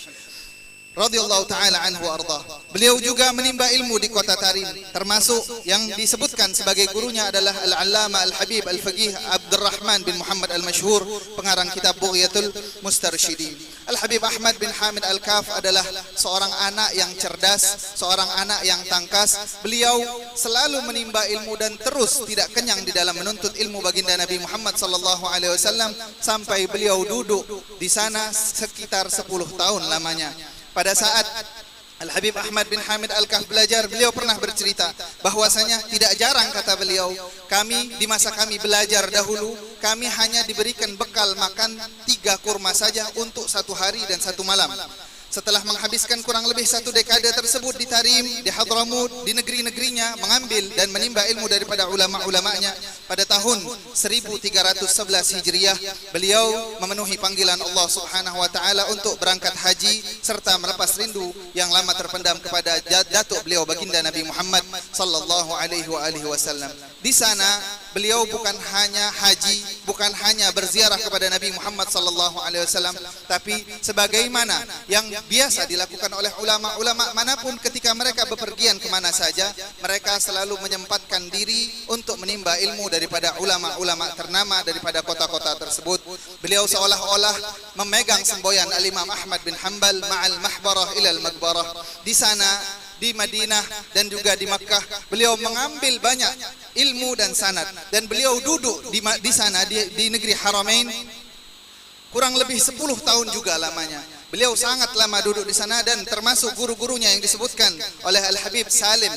radhiyallahu taala anhu ardah. Beliau juga menimba ilmu di kota Tarim, termasuk yang disebutkan sebagai gurunya adalah Al-Allama Al-Habib Al-Faqih Abdurrahman bin Muhammad Al-Masyhur, pengarang kitab Bughyatul Mustarsyidin. Al-Habib Ahmad bin Hamid Al-Kaf adalah seorang anak yang cerdas, seorang anak yang tangkas. Beliau selalu menimba ilmu dan terus tidak kenyang di dalam menuntut ilmu baginda Nabi Muhammad sallallahu alaihi wasallam sampai beliau duduk di sana sekitar 10 tahun lamanya. Pada saat Al-Habib Ahmad bin Hamid Al-Kaf belajar, beliau pernah bercerita bahwasanya tidak jarang, kata beliau, kami di masa kami belajar dahulu, kami hanya diberikan bekal makan 3 kurma saja untuk 1 hari dan 1 malam. Setelah menghabiskan kurang lebih 1 dekade tersebut di Tarim, di Hadramut, di negeri-negerinya, mengambil dan menimba ilmu daripada ulama-ulamanya, pada tahun 1311 Hijriah, beliau memenuhi panggilan Allah Subhanahu wa taala untuk berangkat haji serta melepas rindu yang lama terpendam kepada datuk beliau baginda Nabi Muhammad sallallahu alaihi wasallam. Di sana beliau bukan hanya haji, bukan hanya berziarah kepada Nabi Muhammad sallallahu alaihi wasallam, tapi sebagaimana yang biasa dilakukan oleh ulama-ulama manapun ketika mereka bepergian kemana saja, mereka selalu menyempatkan diri untuk menimba ilmu daripada ulama-ulama ternama daripada kota-kota tersebut. Beliau seolah-olah memegang semboyan Al-Imam Ahmad bin Hanbal ma'al mahbarah ilal magbarah. Di sana, di Madinah dan juga di Makkah, beliau mengambil banyak ilmu dan sanad, dan beliau duduk di sana di negeri Haramain kurang lebih 10 tahun juga lamanya. Beliau sangat lama duduk di sana dan termasuk guru-gurunya yang disebutkan oleh Al-Habib Salim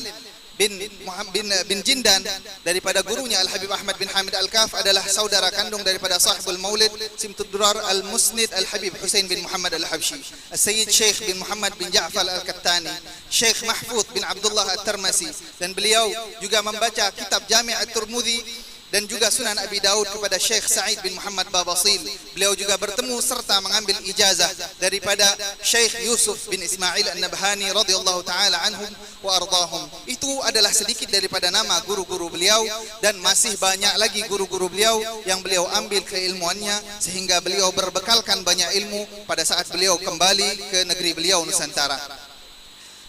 bin Jindan daripada gurunya Al-Habib Ahmad bin Hamid Al-Kaf adalah saudara kandung daripada sahibul maulid Simtud Durar Al-Musnid Al-Habib Husain bin Muhammad Al-Habshi, Al-Sayyid Syekh bin Muhammad bin Ja'far Al-Kattani, Syekh Mahfuz bin Abdullah At-Tirmizi, dan beliau juga membaca kitab Jami' At-Tirmidzi dan juga Sunan Abi Daud kepada Syekh Sa'id bin Muhammad Babasil. Beliau juga bertemu serta mengambil ijazah daripada Syekh Yusuf bin Ismail An-Nabhani radhiyallahu taala anhum wa ardahum. Itu adalah sedikit daripada nama guru-guru beliau, dan masih banyak lagi guru-guru beliau yang beliau ambil keilmuannya sehingga beliau berbekalkan banyak ilmu pada saat beliau kembali ke negeri beliau Nusantara.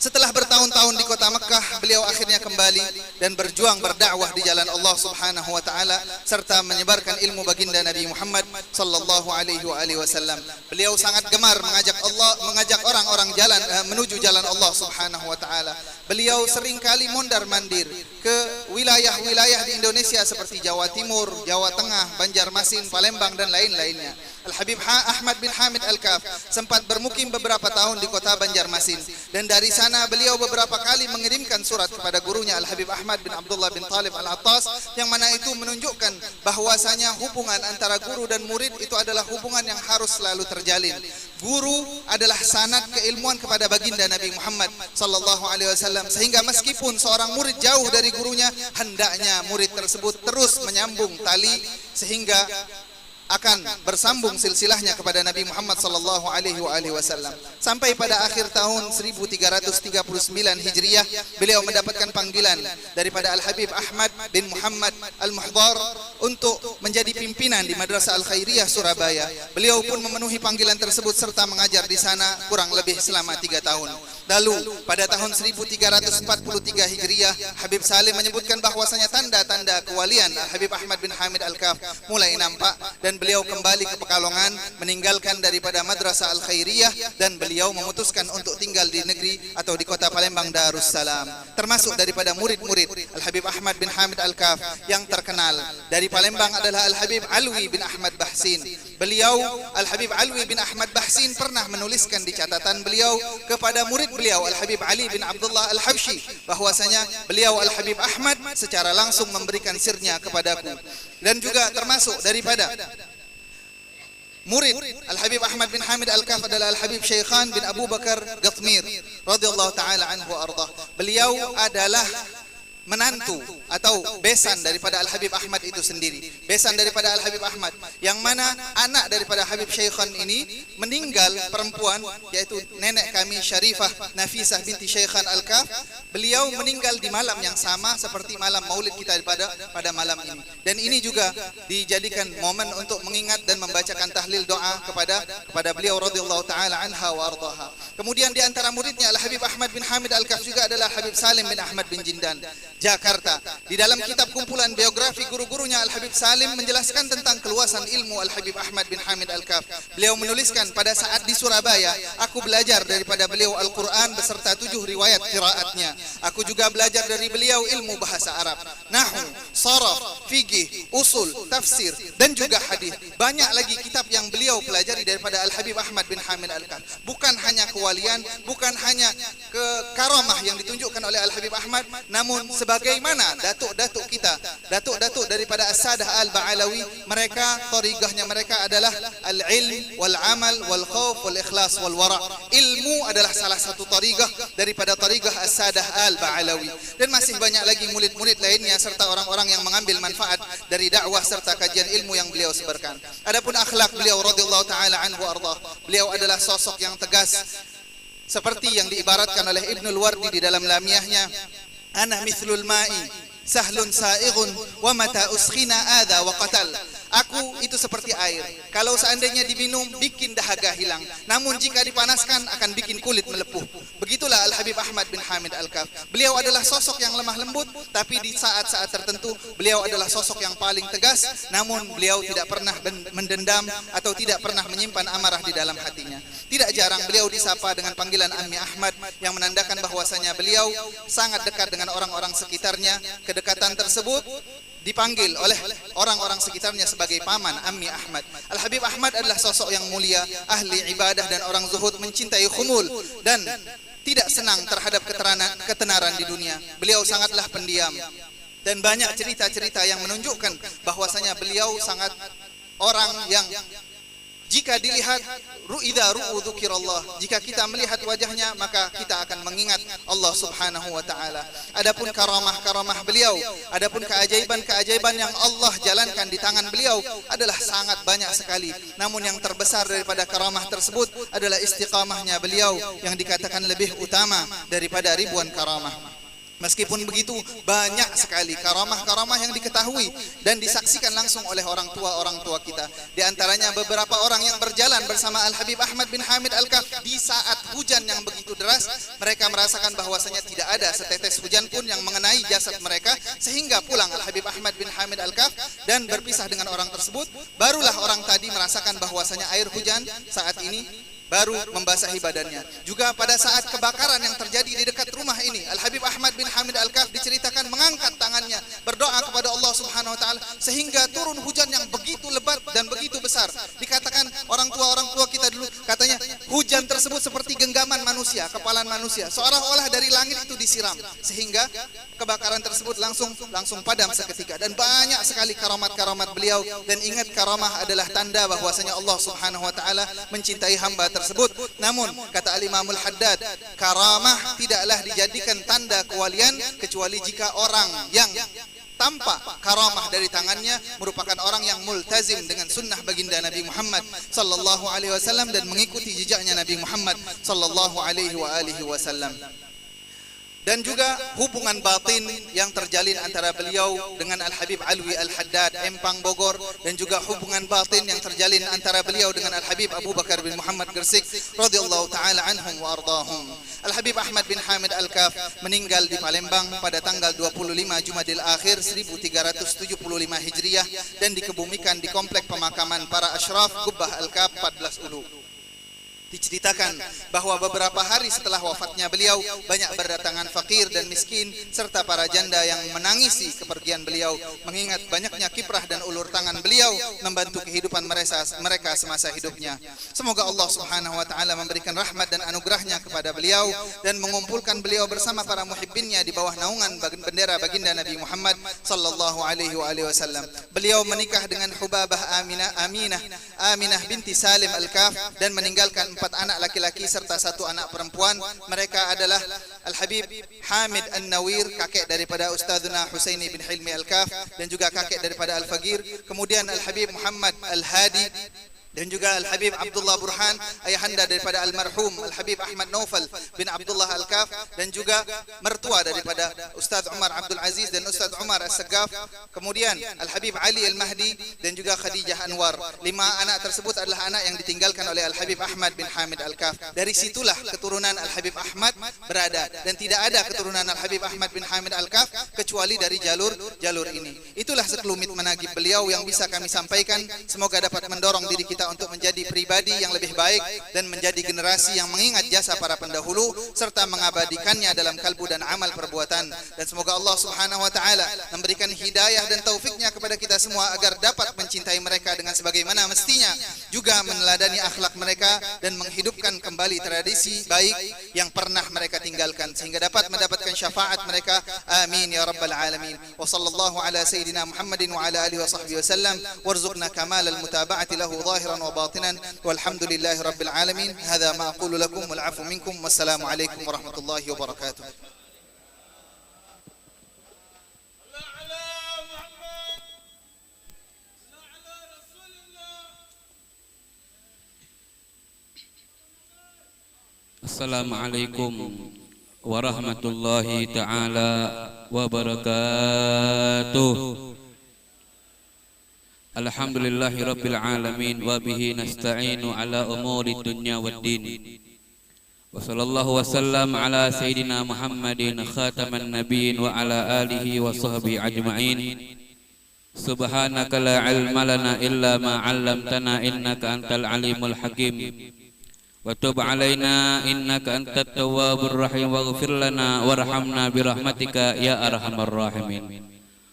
Setelah bertahun-tahun di kota Mekah, beliau akhirnya kembali dan berjuang berdakwah di jalan Allah Subhanahu wa taala serta menyebarkan ilmu baginda Nabi Muhammad sallallahu alaihi wasallam. Beliau sangat gemar mengajak orang-orang jalan menuju jalan Allah Subhanahu wa taala. Beliau seringkali mondar-mandir ke wilayah-wilayah di Indonesia seperti Jawa Timur, Jawa Tengah, Banjarmasin, Palembang dan lain-lainnya. Al-Habib Ahmad bin Hamid Al-Kaf sempat bermukim beberapa tahun di kota Banjarmasin, dan dari sana beliau beberapa kali mengirimkan surat kepada gurunya Al-Habib Ahmad bin Abdullah bin Talib Al-Attas, yang mana itu menunjukkan bahwasanya hubungan antara guru dan murid itu adalah hubungan yang harus selalu terjalin. Guru adalah sanad keilmuan kepada baginda Nabi Muhammad sallallahu alaihi wasallam, sehingga meskipun seorang murid jauh dari gurunya, hendaknya murid tersebut terus menyambung tali sehingga akan bersambung silsilahnya kepada Nabi Muhammad sallallahu alaihi wasallam. Sampai pada akhir tahun 1339 Hijriah, beliau mendapatkan panggilan daripada Al-Habib Ahmad bin Muhammad Al-Muhdar untuk menjadi pimpinan di Madrasah Al-Khairiyah Surabaya. Beliau pun memenuhi panggilan tersebut serta mengajar di sana kurang lebih selama 3 tahun. Lalu pada tahun 1343 Hijriah, Habib Salim menyebutkan bahwasanya tanda-tanda kewalian Al-Habib Ahmad bin Hamid Al-Kaf mulai nampak, dan beliau kembali ke Pekalongan, meninggalkan daripada Madrasah Al-Khairiyah, dan beliau memutuskan untuk tinggal di negeri atau di kota Palembang Darussalam. Termasuk daripada murid-murid Al-Habib Ahmad bin Hamid Al-Kaf yang terkenal dari Palembang adalah Al-Habib Alwi bin Ahmad Bahsin. Beliau Al-Habib Alwi bin Ahmad Bahsin pernah menuliskan di catatan beliau kepada murid beliau Al-Habib Ali bin Abdullah Al-Habshi bahwasanya beliau Al-Habib Ahmad secara langsung memberikan sirnya kepadaku. Dan juga termasuk daripada murid Al-Habib Ahmad bin Hamid Al-Kaf adalah Al-Habib Syekhan bin Abu Bakar Gatmir radhiyallahu taala anhu ardah. Beliau adalah menantu atau besan daripada Al-Habib Ahmad itu sendiri, besan daripada Al-Habib Ahmad, yang mana anak daripada Habib Syekhan ini meninggal perempuan, yaitu nenek kami Syarifah Nafisah binti Syekhan Al-Kaf. Beliau meninggal di malam yang sama seperti malam maulid kita pada malam ini, dan ini juga dijadikan momen untuk mengingat dan membacakan tahlil doa kepada beliau radhiyallahu taala anha wa ardaha. Kemudian di antara muridnya Al-Habib Ahmad bin Hamid Al-Kaf juga adalah Habib Salim bin Ahmad bin Jindan Jakarta. Di dalam kitab kumpulan biografi guru-gurunya Al-Habib Salim menjelaskan tentang keluasan ilmu Al-Habib Ahmad bin Hamid Al-Kaf. Beliau menuliskan, pada saat di Surabaya aku belajar daripada beliau Al-Quran beserta 7 riwayat qiraatnya. Aku juga belajar dari beliau ilmu bahasa Arab, nahwu, sharaf, fikih, usul, tafsir, dan juga hadis. Banyak lagi kitab yang beliau pelajari daripada Al-Habib Ahmad bin Hamid Al-Kaf. Bukan hanya kewalian, bukan hanya karamah yang ditunjukkan oleh Al-Habib Ahmad, namun sebagaimana datuk-datuk kita, datuk-datuk daripada As-Sadah Al-Ba'alawi, mereka tariqahnya mereka adalah al-ilm wal-amal wal-khauf wal-ikhlas wal-wara'. Ilmu adalah salah satu tariqah daripada tariqah As-Sadah Al-Ba'alawi, dan masih banyak lagi murid-murid lainnya serta orang-orang yang mengambil manfaat dari dakwah serta kajian ilmu yang beliau sebarkan. Adapun akhlak beliau radhiyallahu taala anhu ardah, beliau adalah sosok yang tegas seperti yang diibaratkan oleh Ibnul Wardi di dalam lamiyahnya, ana mithlul ma'i sahlun sa'ighun wa mata uskhina adha wa qatal. Aku itu seperti air, kalau seandainya diminum bikin dahaga hilang, namun jika dipanaskan akan bikin kulit melepuh. Begitulah Al-Habib Ahmad bin Hamid Al-Kaf. Beliau adalah sosok yang lemah lembut, tapi di saat-saat tertentu beliau adalah sosok yang paling tegas, namun beliau tidak pernah mendendam atau tidak pernah menyimpan amarah di dalam hatinya. Tidak jarang beliau disapa dengan panggilan Ammi Ahmad, yang menandakan bahwasanya beliau sangat dekat dengan orang-orang sekitarnya. Kedekatan tersebut dipanggil oleh orang-orang sekitarnya sebagai paman Ammi Ahmad. Al-Habib Ahmad adalah sosok yang mulia, ahli ibadah dan orang zuhud, mencintai khumul dan tidak senang terhadap ketenaran di dunia. Beliau sangatlah pendiam dan banyak cerita-cerita yang menunjukkan bahwasanya beliau sangat orang yang jika dilihat idza ru'u dzikrallah, jika kita melihat wajahnya maka kita akan mengingat Allah Subhanahu wa taala. Adapun karamah-karamah beliau, adapun keajaiban-keajaiban yang Allah jalankan di tangan beliau adalah sangat banyak sekali. Namun yang terbesar daripada karamah tersebut adalah istiqamahnya beliau yang dikatakan lebih utama daripada ribuan karamah. Meskipun begitu, banyak sekali karamah-karamah yang diketahui dan disaksikan langsung oleh orang tua kita. Di antaranya beberapa orang yang berjalan bersama Al-Habib Ahmad bin Hamid Al-Kaf di saat hujan yang begitu deras, mereka merasakan bahwasanya tidak ada setetes hujan pun yang mengenai jasad mereka, sehingga pulang Al-Habib Ahmad bin Hamid Al-Kaf dan berpisah dengan orang tersebut. Barulah orang tadi merasakan bahwasanya air hujan saat ini baru membasahi badannya. Juga pada saat kebakaran yang terjadi di dekat rumah ini, Al-Habib Ahmad bin Hamid Al-Kaf diceritakan mengangkat tangannya berdoa kepada Allah Subhanahu wa taala sehingga turun hujan yang begitu lebat dan begitu besar. Dikatakan orang tua kita dulu katanya hujan tersebut seperti genggaman manusia, kepalan manusia, seolah-olah dari langit itu disiram sehingga kebakaran tersebut langsung padam seketika. Dan banyak sekali karamat-karamat beliau, dan ingat karamah adalah tanda bahwasanya Allah Subhanahu wa taala mencintai hamba tersebut. Namun kata Al-Imamul Haddad, karamah tidaklah dijadikan tanda kewalian kecuali jika orang yang tampak karamah dari tangannya merupakan orang yang multazim dengan sunnah baginda Nabi Muhammad sallallahu alaihi wasallam dan mengikuti jejaknya Nabi Muhammad sallallahu alaihi wasallam. Dan juga hubungan batin yang terjalin antara beliau dengan Al-Habib Alwi Al-Haddad Empang Bogor, dan juga hubungan batin yang terjalin antara beliau dengan Al-Habib Abu Bakar bin Muhammad Gersik radhiyallahu taala anhum wa ardahum. Al-Habib Ahmad bin Hamid Al-Kaf meninggal di Palembang pada tanggal 25 Jumadil Akhir 1375 Hijriah dan dikebumikan di komplek pemakaman para asyraf Gubbah Al-Kaf 14 Ulu. Diceritakan bahwa beberapa hari setelah wafatnya beliau, banyak berdatangan fakir dan miskin serta para janda yang menangisi kepergian beliau, mengingat banyaknya kiprah dan ulur tangan beliau membantu kehidupan mereka semasa hidupnya. Semoga Allah Subhanahu wa taala memberikan rahmat dan anugerahnya kepada beliau dan mengumpulkan beliau bersama para muhibbinnya di bawah naungan bendera baginda Nabi Muhammad sallallahu alaihi wasallam. Beliau menikah dengan Hubabah Aminah binti Salim Al-Kaf dan meninggalkan 4 anak laki-laki serta 1 anak perempuan. Mereka adalah Al-Habib Hamid An-Nawir, kakek daripada Ustadzuna Husaini bin Hilmi Al-Kaf dan juga kakek daripada Al-Fagir. Kemudian Al-Habib Muhammad Al-Hadi dan juga Al-Habib Abdullah Burhan, ayahanda daripada almarhum Al-Habib Ahmad Naufal bin Abdullah Al-Kaf, dan juga mertua daripada Ustadz Umar Abdul Aziz dan Ustadz Umar As-Sagaf. Kemudian Al-Habib Ali Al-Mahdi dan juga Khadijah Anwar. 5 anak tersebut adalah anak yang ditinggalkan oleh Al-Habib Ahmad bin Hamid Al-Kaf. Dari situlah keturunan Al-Habib Ahmad berada, dan tidak ada keturunan Al-Habib Ahmad bin Hamid Al-Kaf kecuali dari jalur ini. Itulah sekelumit manaqib beliau yang bisa kami sampaikan. Semoga dapat mendorong diri kita untuk menjadi pribadi yang lebih baik dan menjadi generasi yang mengingat jasa para pendahulu serta mengabadikannya dalam kalbu dan amal perbuatan. Dan semoga Allah Subhanahu wa taala memberikan hidayah dan taufiknya kepada kita semua agar dapat mencintai mereka dengan sebagaimana mestinya, juga meneladani akhlak mereka dan menghidupkan kembali tradisi baik yang pernah mereka tinggalkan sehingga dapat mendapatkan syafaat mereka. Amin ya rabbal alamin. Wa sallallahu ala sayyidina Muhammadin wa ala alihi wa sahbihi wasallam warzuqna kamalal mutaba'ati lahu zahiran وباطنا والحمد لله رب العالمين. هذا ما أقول لكم والعفو منكم والسلام عليكم ورحمة الله وبركاته. السلام عليكم ورحمة الله تعالى وبركاته. Alhamdulillahi Rabbil Alamin wa bihi nasta'inu ala umuri dunya waddin. Wa sallallahu wa sallam ala sayyidina Muhammadin khataman nabiyyin wa ala alihi wa sahbihi ajma'in. Subhanaka la ilma lana illa ma 'allamtana innaka antal alimul hakim. Wa tub 'alaina innaka antat tawwabur rahim waghfir lana warhamna bi rahmatika ya arhamar rahimin.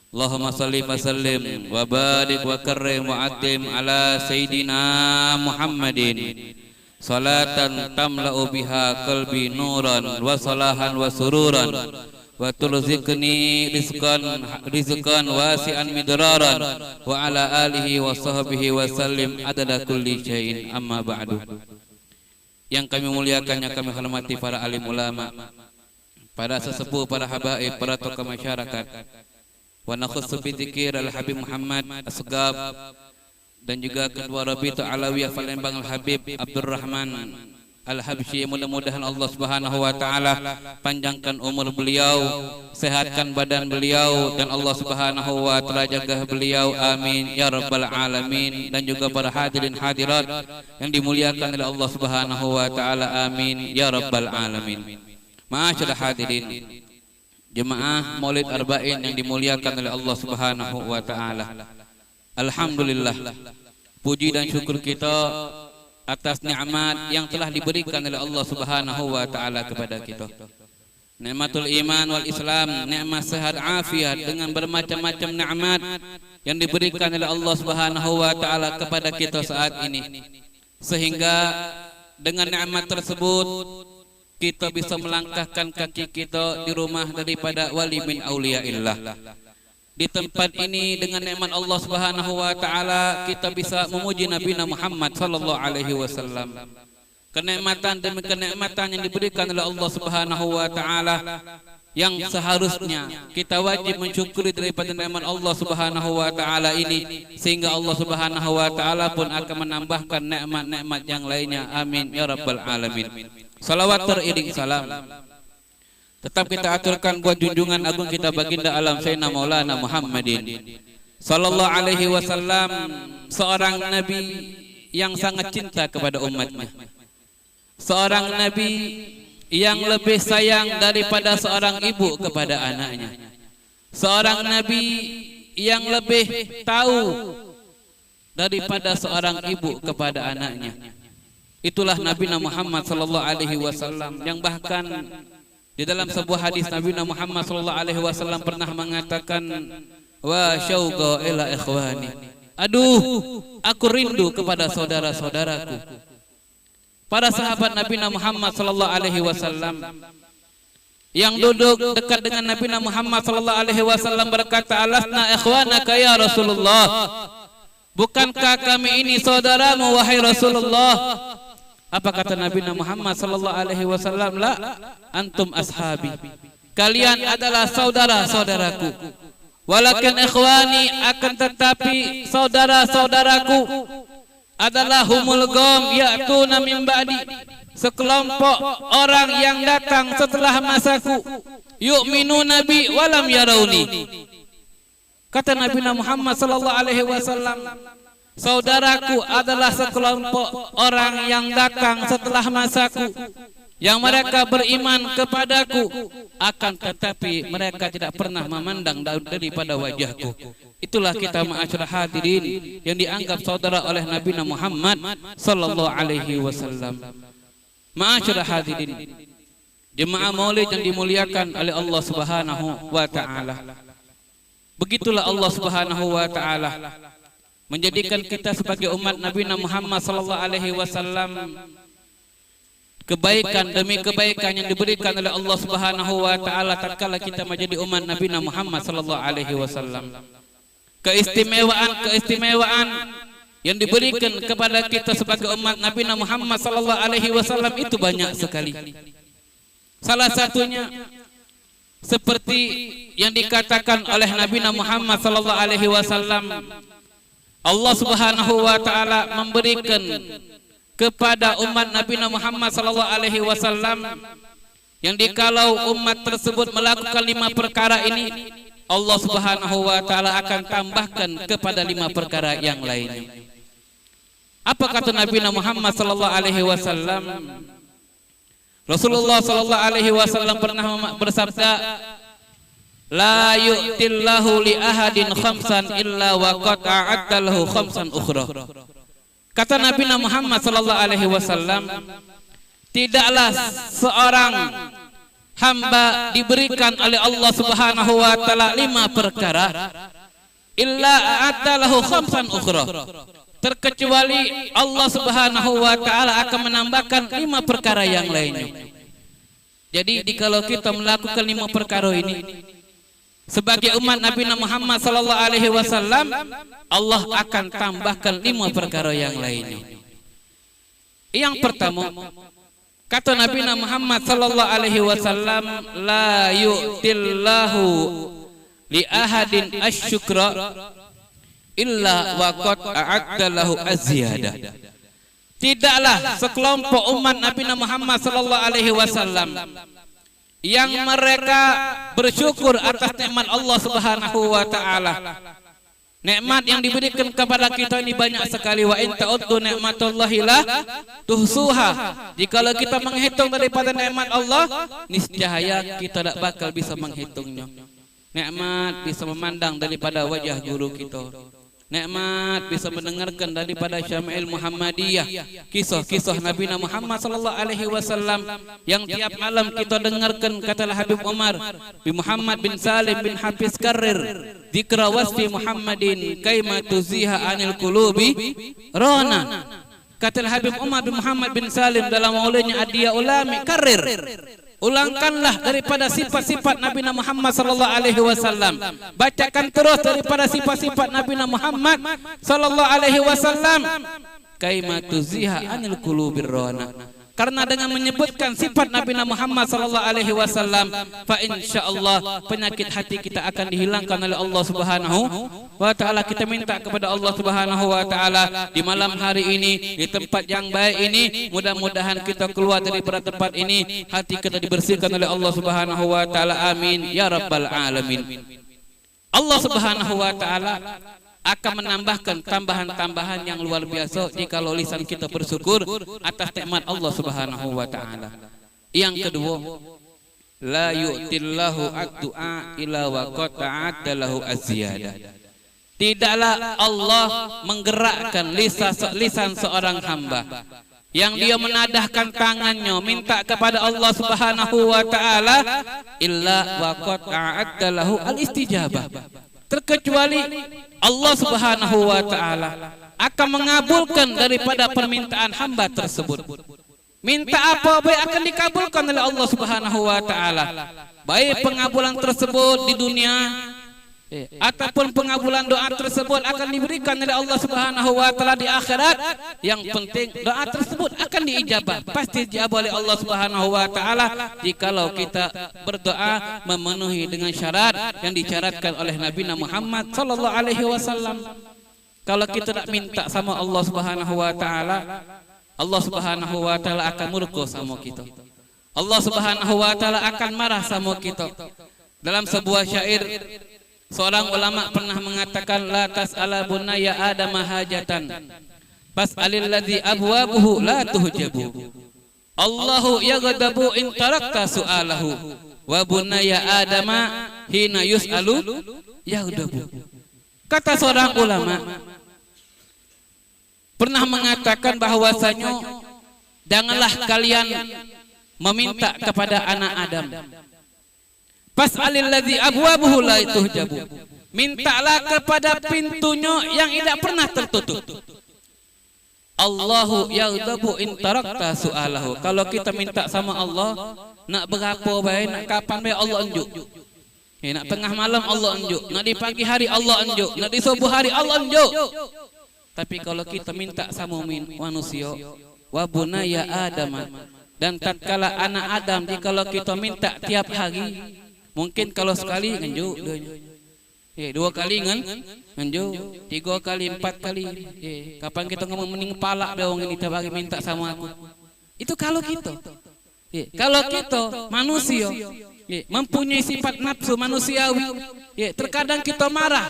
Allahumma salli wa sallim wa barik wa karrim wa atim ala Sayyidina Muhammadin salatan tamla'u biha qalbi nuran wa salahan wa sururan wa tulzikni rizqan wasi'an midraran wa ala alihi wa sahbihi wa sallim adada kulli syai'in amma ba'du. Yang kami muliakan, yang kami hormati para alim ulama, para sesepuh, para habaib, para tokoh masyarakat, wa nakhussu bi dzikir al-Habib Muhammad Asgab, dan juga Ketua Rabitul Alawiyah Palembang Al-Habib Abdurrahman Al-Habsyi. Mudah-mudahan Allah Subhanahu wa taala panjangkan umur beliau, sehatkan badan beliau, dan Allah Subhanahu wa taala jaga beliau, amin ya rabbal alamin. Dan juga para hadirin hadirat yang dimuliakan oleh Allah Subhanahu wa taala, amin ya rabbal alamin. Ma'asyiral hadirin jemaah Maulid Arba'in yang dimuliakan oleh Allah Subhanahu wa taala. Alhamdulillah, puji dan syukur kita atas nikmat yang telah diberikan oleh Allah Subhanahu wa taala kepada kita. Nikmatul iman wal Islam, nikmat sehat afiat, dengan bermacam-macam nikmat yang diberikan oleh Allah Subhanahu wa taala kepada kita saat ini. Sehingga dengan nikmat tersebut kita bisa melangkahkan kaki kita di rumah daripada wali min auliyaillah. Di tempat ini dengan nikmat Allah Subhanahu wa taala kita bisa memuji Nabi Muhammad sallallahu alaihi wasallam. Kenikmatan demi kenikmatan yang diberikan oleh Allah Subhanahu wa taala yang seharusnya kita wajib mensyukuri daripada nikmat Allah Subhanahu wa taala ini, sehingga Allah Subhanahu wa taala pun akan menambahkan nikmat-nikmat yang lainnya, amin ya rabbal alamin. Salawat teriring salam tetap kita aturkan buat junjungan agung kita baginda alam Sayyidina Maulana Muhammadin sallallahu alaihi wasallam, seorang nabi yang sangat cinta kepada umatnya, seorang nabi yang lebih sayang daripada seorang ibu kepada anaknya, seorang nabi yang lebih tahu daripada seorang ibu kepada anaknya. Itulah Nabi Muhammad sallallahu alaihi wasallam yang bahkan di dalam sebuah hadis Nabi Muhammad sallallahu alaihi wasallam pernah mengatakan, wa syauqa ila ikhwani, aduh aku rindu kepada saudara-saudaraku. Para sahabat Nabi Muhammad sallallahu alaihi wasallam yang duduk dekat dengan Nabi Muhammad sallallahu alaihi wasallam berkata, alasna ikhwanaka ya Rasulullah, bukankah kami ini saudaramu wahai Rasulullah? Apa kata Nabi Muhammad sallallahu alaihi wasallam? La, antum ashabi, kalian adalah saudara-saudaraku. Walakin ikhwani, akan tetapi saudara-saudaraku adalah humul qaum ya'tuna min ba'di, sekelompok orang yang datang setelah masaku, yu'minuna bi walam yarawni. Kata Nabi Muhammad sallallahu alaihi wasallam, saudaraku adalah sekelompok orang yang datang setelah masaku, yang mereka beriman kepadaku, akan tetapi mereka tidak pernah memandang daripada wajahku. Itulah kita ma'asyiral hadirin yang dianggap saudara oleh Nabi Muhammad sallallahu alaihi wasallam. Ma'asyiral hadirin jemaah Maulid yang dimuliakan oleh Allah Subhanahu wa taala. Begitulah Allah Subhanahu wa taala menjadikan kita sebagai umat Nabi Muhammad sallallahu alaihi wasallam kebaikan demi kebaikan yang diberikan oleh Allah Subhanahu wa taala tatkala kita menjadi umat Nabi Muhammad sallallahu alaihi wasallam. Keistimewaan yang diberikan kepada kita sebagai umat Nabi Muhammad sallallahu alaihi wasallam itu banyak sekali. Salah satunya seperti yang dikatakan oleh Nabi Muhammad sallallahu alaihi wasallam, Allah Subhanahu wa taala memberikan kepada umat Nabi Muhammad sallallahu alaihi wasallam yang dikalau umat tersebut melakukan 5 perkara ini, Allah Subhanahu wa taala akan tambahkan kepada 5 perkara yang lainnya. Apa kata Nabi Muhammad sallallahu alaihi wasallam? Rasulullah sallallahu alaihi wasallam pernah bersabda, la yu'tillahu li ahadin khamsan illa wa qad a'adda lahu khamsan ukhra. Kata Nabi Muhammad sallallahu alaihi wasallam, tidaklah seorang hamba diberikan oleh Allah Subhanahu wa taala 5 perkara, illa a'talahu khamsan ukhra, terkecuali Allah Subhanahu wa taala akan menambahkan 5 perkara yang lainnya. Jadi kalau kita melakukan 5 perkara ini sebagai umat Nabi Muhammad sallallahu alaihi wasallam, Allah akan tambahkan 5 perkara yang lainnya. Yang pertama, kata Nabi Muhammad sallallahu alaihi wasallam, la yu'tillahu li ahadin asyukra illa wa qad a'adda lahu az-ziyadah. Tidaklah sekelompok umat Nabi Muhammad sallallahu alaihi wasallam yang mereka bersyukur atas nikmat Allah Subhanahu wa taala. Nikmat yang diberikan kepada kita ini banyak sekali. Wa in ta'uddu nikmatallahi la tuhsuha. Jikalau kita menghitung daripada nikmat Allah, niscaya kita tak bakal bisa menghitungnya. Nikmat bisa memandang daripada wajah guru kita. Nikmat bisa mendengarkan daripada Syama'il Muhammadiyah, kisah-kisah Nabi Muhammad sallallahu alaihi wasallam yang tiap malam kita dengarkan. Katalah Habib Umar bin Muhammad bin Salim bin Hafiz Karir, dzikra wasfi Muhammadin kaima tuziha anil qulubi rona. Katalah Habib Umar bin Muhammad bin Salim dalam maulidnya Adiya Ulami Karir, ulangkanlah daripada sifat-sifat Nabi Muhammad sallallahu alaihi wasallam. Bacakan terus daripada sifat-sifat Nabi Muhammad sallallahu alaihi wasallam. Kaima tuziha anil qulubir rana. Karena dengan menyebutkan sifat Nabi Muhammad sallallahu alaihi wasallam, fa insyaallah penyakit hati kita akan dihilangkan oleh Allah Subhanahu wa taala. Kita minta kepada Allah Subhanahu wa taala di malam hari ini, di tempat yang baik ini, mudah-mudahan kita keluar daripada tempat ini hati kita dibersihkan oleh Allah Subhanahu wa taala. Amin ya rabbal alamin. Allah Subhanahu wa taala akan menambahkan tambahan-tambahan yang luar biasa jikalau lisan kita bersyukur atas nikmat Allah Subhanahu wa taala. Yang kedua, la yu'tillahu ad-du'a ila wa qad ta'adda lahu az-ziyadah. Tidaklah Allah menggerakkan lisan seorang hamba yang dia menadahkan tangannya minta kepada Allah Subhanahu wa taala, illa wa qad ta'adda lahu al-istijabah, terkecuali Allah Subhanahu wa taala akan mengabulkan daripada permintaan hamba tersebut. Minta apa baik akan dikabulkan oleh Allah Subhanahu wa taala. Baik pengabulan tersebut di dunia ataupun pengabulan doa tersebut akan diberikan oleh Allah Subhanahu wa taala di akhirat. Yang penting doa tersebut akan diijabah, pasti dijabah oleh Allah Subhanahu wa taala jikalau kita berdoa memenuhi dengan syarat yang disyaratkan oleh Nabi Muhammad sallallahu alaihi wasallam. Kalau kita tak minta sama Allah Subhanahu wa taala, Allah Subhanahu wa taala akan murka sama kita. Allah Subhanahu wa taala akan marah sama kita. Dalam sebuah syair, seorang ulama pernah mengatakan, la tas'ala bunaya adama hajatan fas'alil ladzi abwabuhu la tuhjabu. Allahu yaghdabu in tarakta su'alahu wa bunaya adama hina yus'alu yaghdabu. Kata seorang ulama pernah mengatakan bahwasanya janganlah kalian meminta kepada anak Adam. Fas'alil ladzi abwabuhu la tuhjabu. Mintalah kepada pintunya yang tidak pernah tertutup. Allahu yaghdabu in tarakta su'alahu. Kalau kita minta sama Allah, nak berapa baik, nak kapan baik Allah unjuk. Nak tengah malam Allah unjuk, nak di pagi hari Allah unjuk, nak di subuh hari Allah unjuk. Tapi kalau kita minta sama manusia, wa bunaya Adam, dan tatkala anak Adam, jikalau kita minta tiap hari, mungkin kalau sekali nganjuk, dua kali nganjuk, 3 kali, 4 kali. Kapan kita ngomong mending palak beong ini tabagi minta sama aku. Itu kalau kita. Kalau kita manusia mempunyai sifat nafsu manusiawi, terkadang kita marah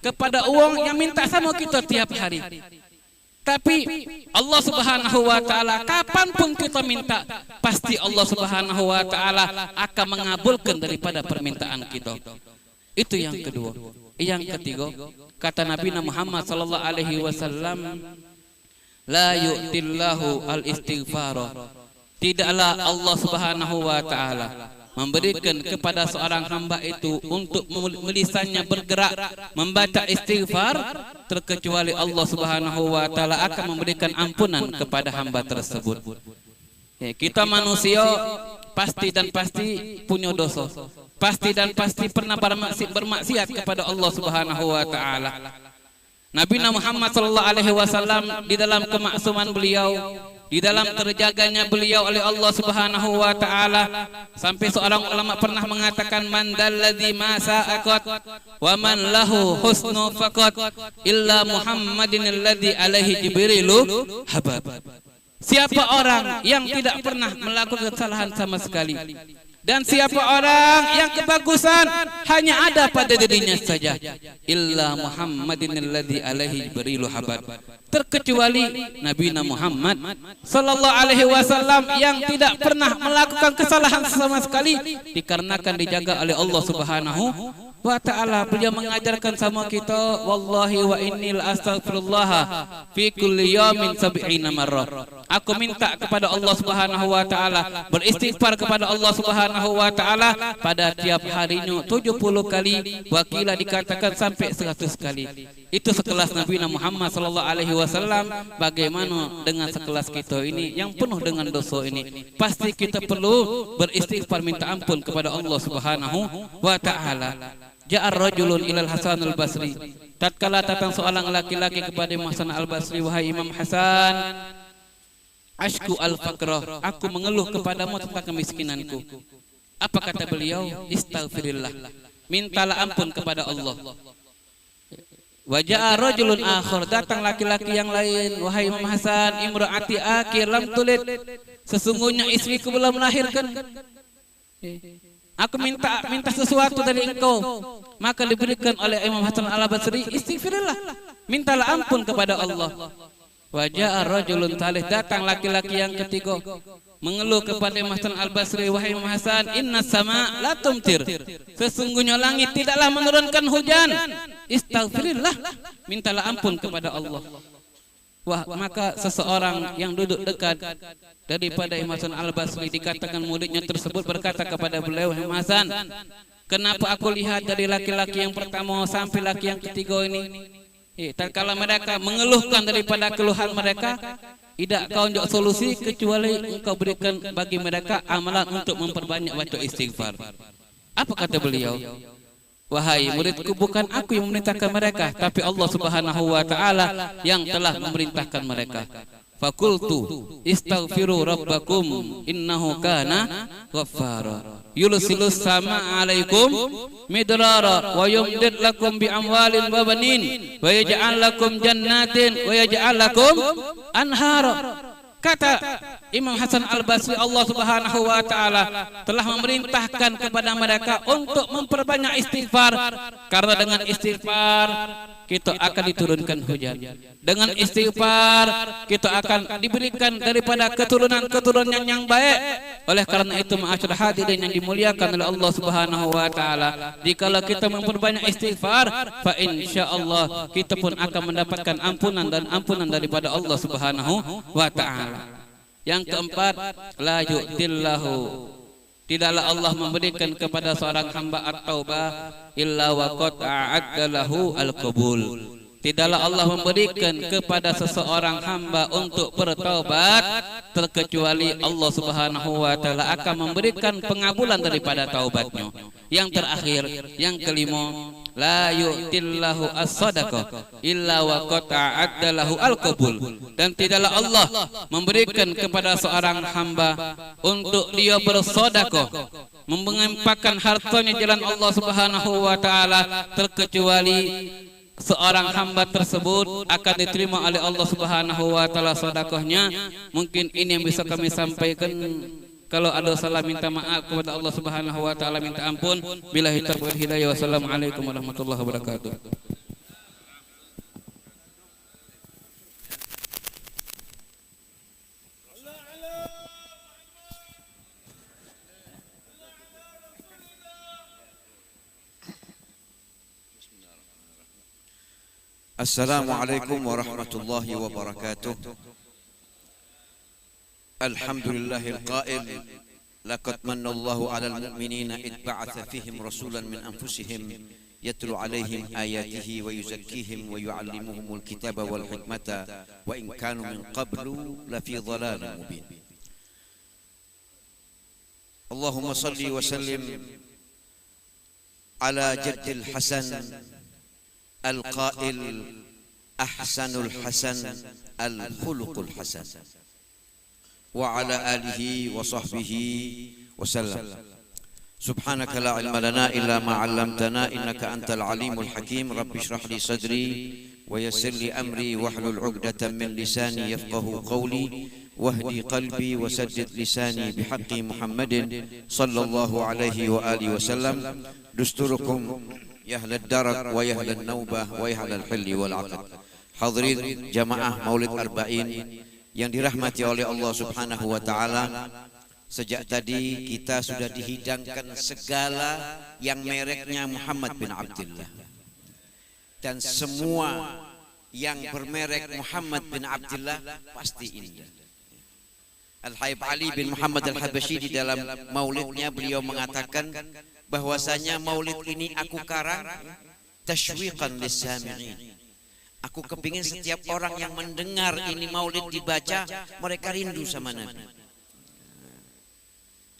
kepada uang yang minta sama kita tiap hari. Tapi Allah Subhanahu wa taala kapanpun kita minta, pasti Allah Subhanahu wa taala akan mengabulkan daripada permintaan kita. Itu yang kedua. Yang ketiga, kata Nabi Muhammad sallallahu alaihi wasallam, la yu'tillahu al-istighfara. Tidaklah Allah Subhanahu wa taala memberikan kepada seorang hamba itu untuk lisannya bergerak membaca istighfar, terkecuali Allah Subhanahu wa taala akan memberikan ampunan kepada hamba tersebut. Ya, kita manusia pasti dan pasti punya dosa. Pasti dan pasti pernah bermaksiat kepada Allah Subhanahu wa taala. Nabi Muhammad sallallahu alaihi wasallam di dalam kemaksuman beliau, di dalam terjaganya beliau oleh Allah Subhanahu wa taala, sampai seorang ulama pernah mengatakan man dalladzi ma sa'aqat wa man lahu husnu faqat illa Muhammadin alladzi alaihi jibrilu habab. Siapa orang yang tidak pernah melakukan kesalahan sama sekali, dan siapa orang yang kebagusan hanya ada pada dirinya saja, illa Muhammadin alladzi alaihi jibrilu habab, terkecuali Nabi Muhammad sallallahu alaihi wasallam yang tidak pernah melakukan kesalahan sama sekali, dikarenakan dijaga oleh Allah Subhanahu wa ta'ala. Beliau mengajarkan sama kita, wallahi wa innil astaghfirullah fi kulli yawmin 70 marrah. Aku minta kepada Allah Subhanahu wa ta'ala, beristighfar kepada Allah Subhanahu wa ta'ala pada tiap harinya 70 kali, wakila dikatakan sampai 100 kali. Itu sekelas Nabi Muhammad sallallahu alaihi wasallam. Bagaimana dengan sekelas kita ini yang penuh dengan dosa ini? Pasti kita perlu beristighfar, minta ampun kepada Allah Subhanahu wa ta'ala. Ja'ar rajulun ilal Hasan al-Basri. Tatkala datang seorang laki-laki kepada Imam Hasan al-Basri, wahai Imam Hasan, ashku al-faqrah, aku mengeluh kepadamu tentang kemiskinanku. Apa kata beliau? Istaghfirillah, mintalah ampun kepada Allah. Wa ja'a rajulun akhar, datang laki-laki yang lain, wahai Imam Hasan, imraati akhir lam tulid, sesungguhnya istriku belum melahirkan. Aku minta sesuatu dari engkau. Maka diberikan oleh Imam Hasan al-Basri, istighfirillah, mintalah ampun kepada Allah. Wa ja'a rajulun thalith, datang laki-laki yang ketiga, mengeluh kepada Imam Hasan al-Basri, wahai Imam Hasan, inna sama la tumtir, sesungguhnya langit tidaklah menurunkan hujan. Istaghfirillah, mintalah ampun kepada Allah. Wah, maka seseorang yang duduk dekat daripada Imam Hasan al-Basri, dikatakan muridnya tersebut berkata kepada beliau, Imam Hasan, kenapa aku lihat dari laki-laki yang pertama sampai laki yang ketiga ini, tatkala mereka mengeluhkan daripada keluhan mereka, tidak kau unjuk solusi kecuali engkau berikan bagi mereka amalan untuk memperbanyak baca istighfar. Apa kata beliau? Wahai muridku, bukan aku yang memerintahkan mereka, tapi Allah Subhanahu wa ta'ala yang telah memerintahkan mereka. Fakultu istaghfiru rabbakum innahu kana ghaffara yursilus sama alaikum midrara wa yumdid lakum bi amwalin wa banin wa yaj'al lakum jannatin wa yaj'al lakum anhara. Kata Imam Hasan al-Basri, Allah Subhanahu wa ta'ala telah memerintahkan kepada mereka untuk memperbanyak istighfar, karena dengan istighfar kita akan diturunkan hujan. Dengan istighfar kita akan diberikan daripada keturunan-keturunan yang baik. Oleh karena itu, ma'asyiral hadirin yang dimuliakan oleh Allah Subhanahu wa ta'ala, jikalau kita memperbanyak istighfar, fa insyaallah kita pun akan mendapatkan ampunan dan ampunan daripada Allah Subhanahu wa ta'ala. Yang keempat, la yu'tillahu, tidaklah Allah memberikan kepada seorang hamba at-taubah illa wa qad a'adda lahu al-qabul. Tidaklah Allah memberikan kepada seseorang hamba untuk bertaubat terkecuali Allah Subhanahu wa ta'ala akan memberikan pengabulan daripada taubatnya. Yang terakhir, yang kelima, la yu'tillahu as-sadaqah illa wa qad a'adda lahu al-qabul. Dan tidaklah Allah memberikan kepada seorang hamba untuk dia bersedekah, menginfakkan hartanya jalan Allah Subhanahu wa ta'ala, terkecuali seorang hamba tersebut akan diterima oleh Allah Subhanahu wa ta'ala sedekahnya. Mungkin ini yang bisa kami sampaikan. Kalau ada salah minta maaf kepada Allah Subhanahu wa ta'ala, minta ampun. Billahi taufiq wal hidayah. Wassalamualaikum warahmatullahi wabarakatuh. Assalamualaikum warahmatullahi wabarakatuh. Alhamdulillahil qail لقد من الله على المؤمنين إذ بعث فيهم رسولا من أنفسهم يتلو عليهم آياته ويزكيهم ويعلمهم الكتاب والحكمة وإن كانوا من قبل لفي ضلال مبين. اللهم صل وسلم على جد الحسن القائل أحسن الحسن الخلق الحسن وعلى آله وصحبه وسلم. سبحانك لا علم لنا إلا ما علمتنا إنك أنت العليم الحكيم. رب اشرح لي صدري ويسر لي أمري واحلل عقدة من لساني يفقه قولي واهدي قلبي وسدد لساني بحق محمد صلى الله عليه وآله وسلم. دستوركم يا أهل الدرك ويا أهل النوبة ويا أهل الحل والعقد. Hadirin jamaah Maulid Arba'in yang dirahmati oleh Allah Subhanahu wa taala. Sejak tadi kita sudah dihidangkan segala yang mereknya Muhammad bin Abdullah. Dan semua yang bermerek Muhammad bin Abdullah pasti indah. Al-Habib Ali bin Muhammad Al-Habasyi di dalam maulidnya beliau mengatakan bahwasanya maulid ini aku karang tashwiqan lis-sami'in. Aku kepingin setiap orang yang mendengar ini maulid dibaca, mereka rindu sama Nabi.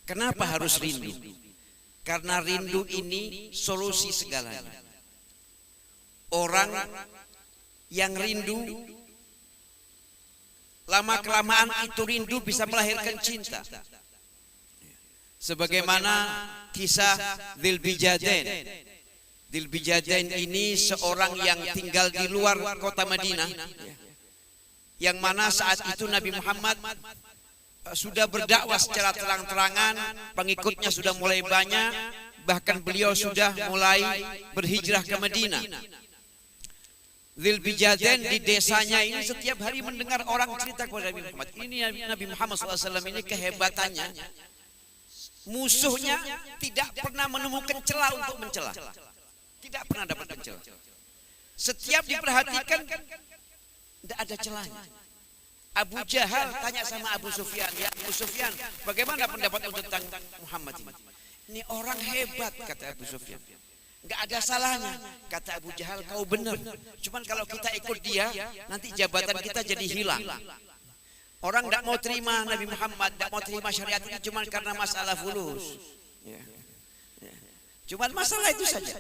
Kenapa harus rindu? Karena rindu ini solusi segalanya. Orang yang rindu, lama-kelamaan itu rindu bisa melahirkan cinta. Sebagaimana kisah Dzulbijadain. Dzulbijadain ini seorang yang tinggal di luar kota Madinah, yang mana saat itu Nabi Muhammad sudah berdakwah secara terang-terangan, pengikutnya sudah mulai banyak, bahkan beliau sudah mulai berhijrah ke Madinah. Dzulbijadain di desanya ini setiap hari mendengar orang cerita kepada Nabi Muhammad. Ini Nabi Muhammad SAW ini kehebatannya, musuhnya tidak pernah menemukan celah untuk mencela. Tidak pernah dapat celah. Setiap diperhatikan tidak ada celahnya. Abu Jahal tanya sama Abu Sufyan, ya Abu Sufyan, bagaimana pendapatmu tentang Muhammad ini? Ini orang hebat, kata Abu Sufyan. Enggak ada salahnya, kata Abu Jahal, kau benar. Cuman kalau kita ikut dia, nanti jabatan kita jadi hilang. Orang tidak mau terima Nabi Muhammad, tidak mau terima syariat ini cuma karena masalah fulus. Cuma masalah itu saja.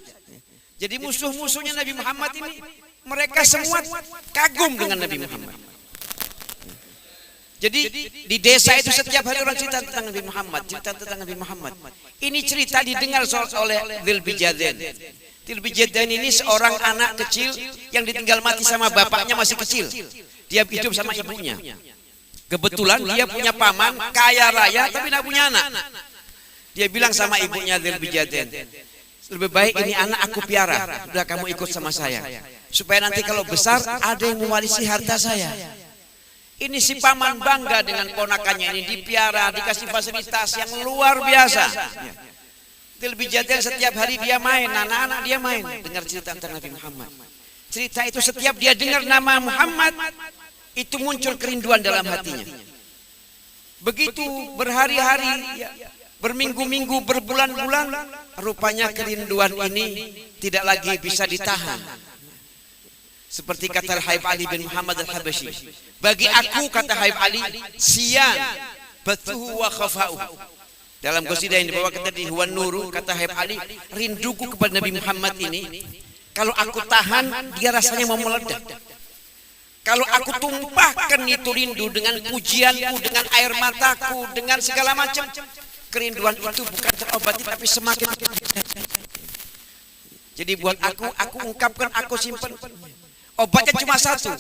Jadi musuh-musuhnya Nabi Muhammad ini, mereka semua kagum dengan Nabi Muhammad. Jadi di desa itu setiap hari orang cerita tentang Nabi Muhammad, cerita tentang Nabi Muhammad. Ini cerita didengar oleh Dzulbijadain. Dzulbijadain ini seorang anak kecil yang ditinggal mati sama bapaknya masih kecil. Dia hidup sama ibunya. Kebetulan dia punya paman kaya raya tapi tidak punya anak. Dia bilang sama ibunya Dzulbijadain, lebih baik ini anak aku piara, sudah kamu ikut sama saya, supaya nanti kalau besar ada yang mewarisi harta saya. Ini si paman bangga dengan ponakannya ini, dipiara, dikasih fasilitas yang luar biasa. Dzulbijadain setiap hari dia main, anak-anak dia main, dengar cerita tentang Nabi Muhammad. Cerita itu setiap dia dengar nama Muhammad, itu muncul kerinduan dalam hatinya. Begitu berhari-hari, berminggu-minggu, berbulan-bulan, rupanya kerinduan ini tidak lagi bisa ditahan. Seperti kata Al-Habib Ali bin Muhammad Al-Habasyi, bagi aku, kata Habib Ali, siyan batuhu wa khafa'u. Dalam qasidah yang dibawa kita di Huwan Nuru, kata Habib Ali, rinduku kepada Nabi Muhammad ini, kalau aku tahan, dia rasanya mau meledak. Kalau aku tumpahkan itu rindu dengan pujianku, dengan air mataku, dengan segala macam, kerinduan itu bukan terobati tapi semakin. Jadi buat aku ungkapkan, aku simpan. Obatnya cuma satu.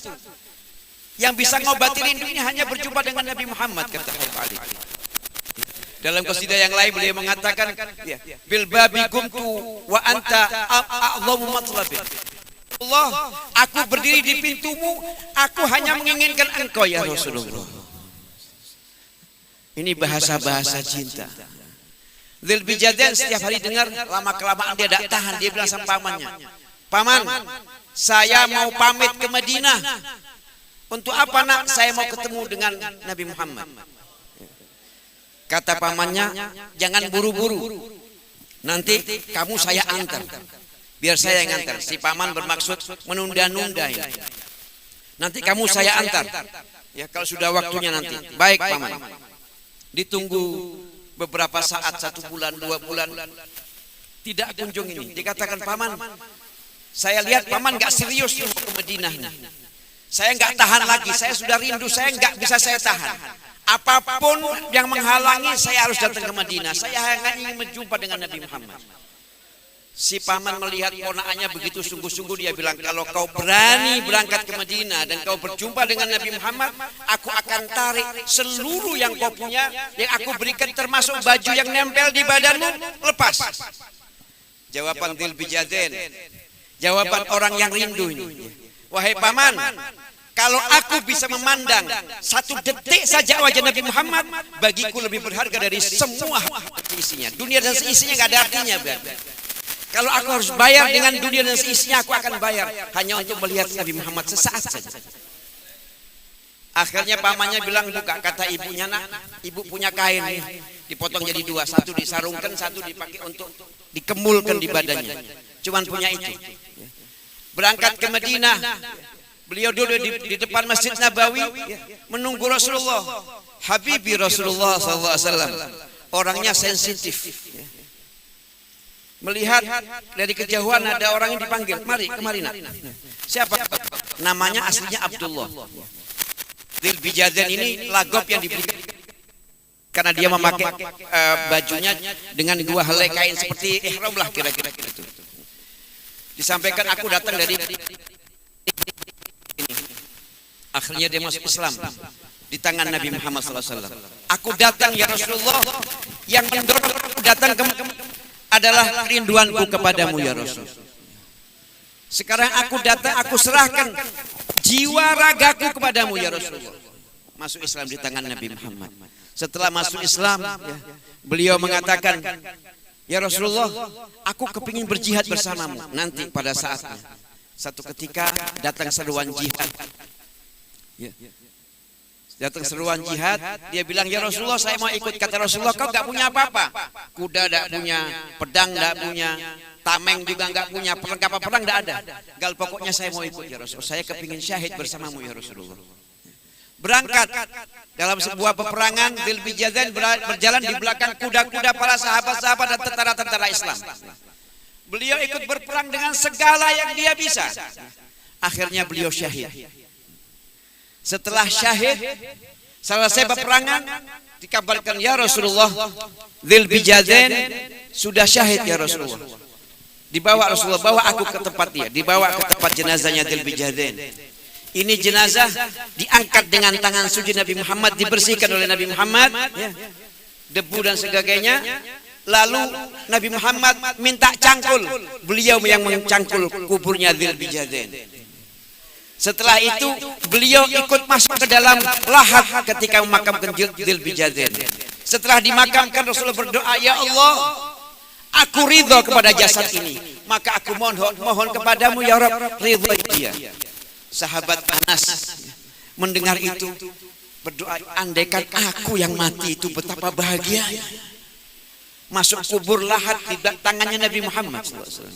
Yang bisa ngobati rindu ini hanya berjumpa dengan Nabi Muhammad, kata Habib Ali. Dalam qasidah yang lain beliau mengatakan, bil babi gumtu wa anta a'dhamu matlabi. Allah, aku berdiri di pintumu, aku hanya menginginkan engkau ya Rasulullah. Ini bahasa-bahasa cinta. Dzulbijadain setiap hari dengar, lama-kelamaan dia tidak tahan, dia bilang sama pamannya, paman, saya mau pamit ke Madinah. Untuk apa nak? Saya mau ketemu dengan Nabi Muhammad. Kata pamannya, jangan buru-buru. Nanti kamu saya antar. Biar saya yang antar. Si paman bermaksud menunda-nunda ini. Nanti kamu saya antar. Ya kalau sudah waktunya nanti. Baik paman. Ditunggu beberapa saat, 1 bulan, 2 bulan. Tidak kunjung ini. Dikatakan paman, saya lihat paman gak serius mau ke Madinah. Saya gak tahan lagi. Saya sudah rindu. Saya gak bisa saya tahan. Apapun yang menghalangi saya harus datang ke Madinah. Saya hanya ingin berjumpa dengan Nabi Muhammad. Si paman melihat ponakannya begitu sungguh-sungguh, dia bilang, kalau kau berani berangkat ke Madinah dan kau berjumpa dengan Nabi Muhammad, aku akan tarik seluruh yang kau punya, yang aku berikan termasuk baju yang nempel di badanmu, lepas. Jawaban Dzul Bijadain, jawaban orang yang rindu ini. Wahai paman, kalau aku bisa memandang 1 detik saja wajah Nabi Muhammad, bagiku lebih berharga dari semua isinya. Dunia dan seisinya gak ada artinya. Kalau aku harus bayar dengan dunia dan seisinya, aku akan bayar hanya untuk melihat Nabi Muhammad sesaat saja. Akhirnya pamannya bilang, buka. Kata ibunya, nak, ibu punya kain nih, dipotong jadi 2, 1 disarungkan, 1 dipakai untuk dikemulkan di badannya. Cuman punya itu. Berangkat ke Madinah, beliau duduk di depan Masjid Nabawi menunggu Rasulullah. Habibi Rasulullah SAW, orangnya sensitif. Melihat dari kejauhan ada orang yang dipanggil, mari kemari nak. Siapa? Namanya aslinya Abdullah. Dzul Bijadain ini lagop yang diberikan karena dia memakai bajunya dengan 2 helai kain seperti ihram lah kira-kira gitu. Disampaikan, aku datang dari ini. Akhirnya dia masuk Islam di tangan Nabi Muhammad SAW. Aku datang ya Rasulullah, yang mendorong aku datang adalah kerinduanku kepadamu ya Rasul. Sekarang aku datang, aku serahkan jiwa ragaku kepadamu ya Rasulullah. Masuk Islam di tangan Nabi Muhammad. Setelah masuk Islam, beliau mengatakan, ya Rasulullah, aku kepingin berjihad bersamamu. Nanti pada saatnya, satu ketika datang seruan jihad. Datang seruan jihad, dia bilang, ya Rasulullah, saya mau ikut. Kata Rasulullah, kau gak punya apa-apa. Kuda gak punya, pedang gak punya, tameng juga gak punya, perlengkapan perang gak ada. Gal pokoknya saya mau ikut ya Rasulullah. Saya kepingin syahid bersamamu ya Rasulullah. Berangkat dalam sebuah peperangan, Dzul Bijadain berjalan di belakang kuda-kuda para sahabat-sahabat dan tentara-tentara Islam. Beliau ikut berperang dengan segala yang dia bisa. Akhirnya beliau syahid. Setelah syahid, selesai peperangan, dikabarkan, ya Rasulullah, Dzul Bijadain sudah syahid ya Rasulullah. Dibawa Rasulullah, bawa aku ke tempat dia. Dibawa ke tempat jenazahnya Dzul Bijadain. Ini jenazah diangkat dengan tangan suci Nabi Muhammad, dibersihkan oleh Nabi Muhammad, debu dan sebagainya. Lalu Nabi Muhammad minta cangkul, beliau yang mencangkul kuburnya Dzul Bijadain. Setelah itu beliau ikut masuk ke dalam lahat ketika memakamkan Dzul Bijadain. Setelah dimakamkan, Rasulullah berdoa, ya Allah, aku ridho kepada jasad ini, maka aku mohon kepadamu ya Rabb, ridho dia. Sahabat Anas mendengar itu berdoa, andaikan aku yang mati itu betapa bahagia. Masuk kubur lahat di tangannya Nabi Muhammad SAW.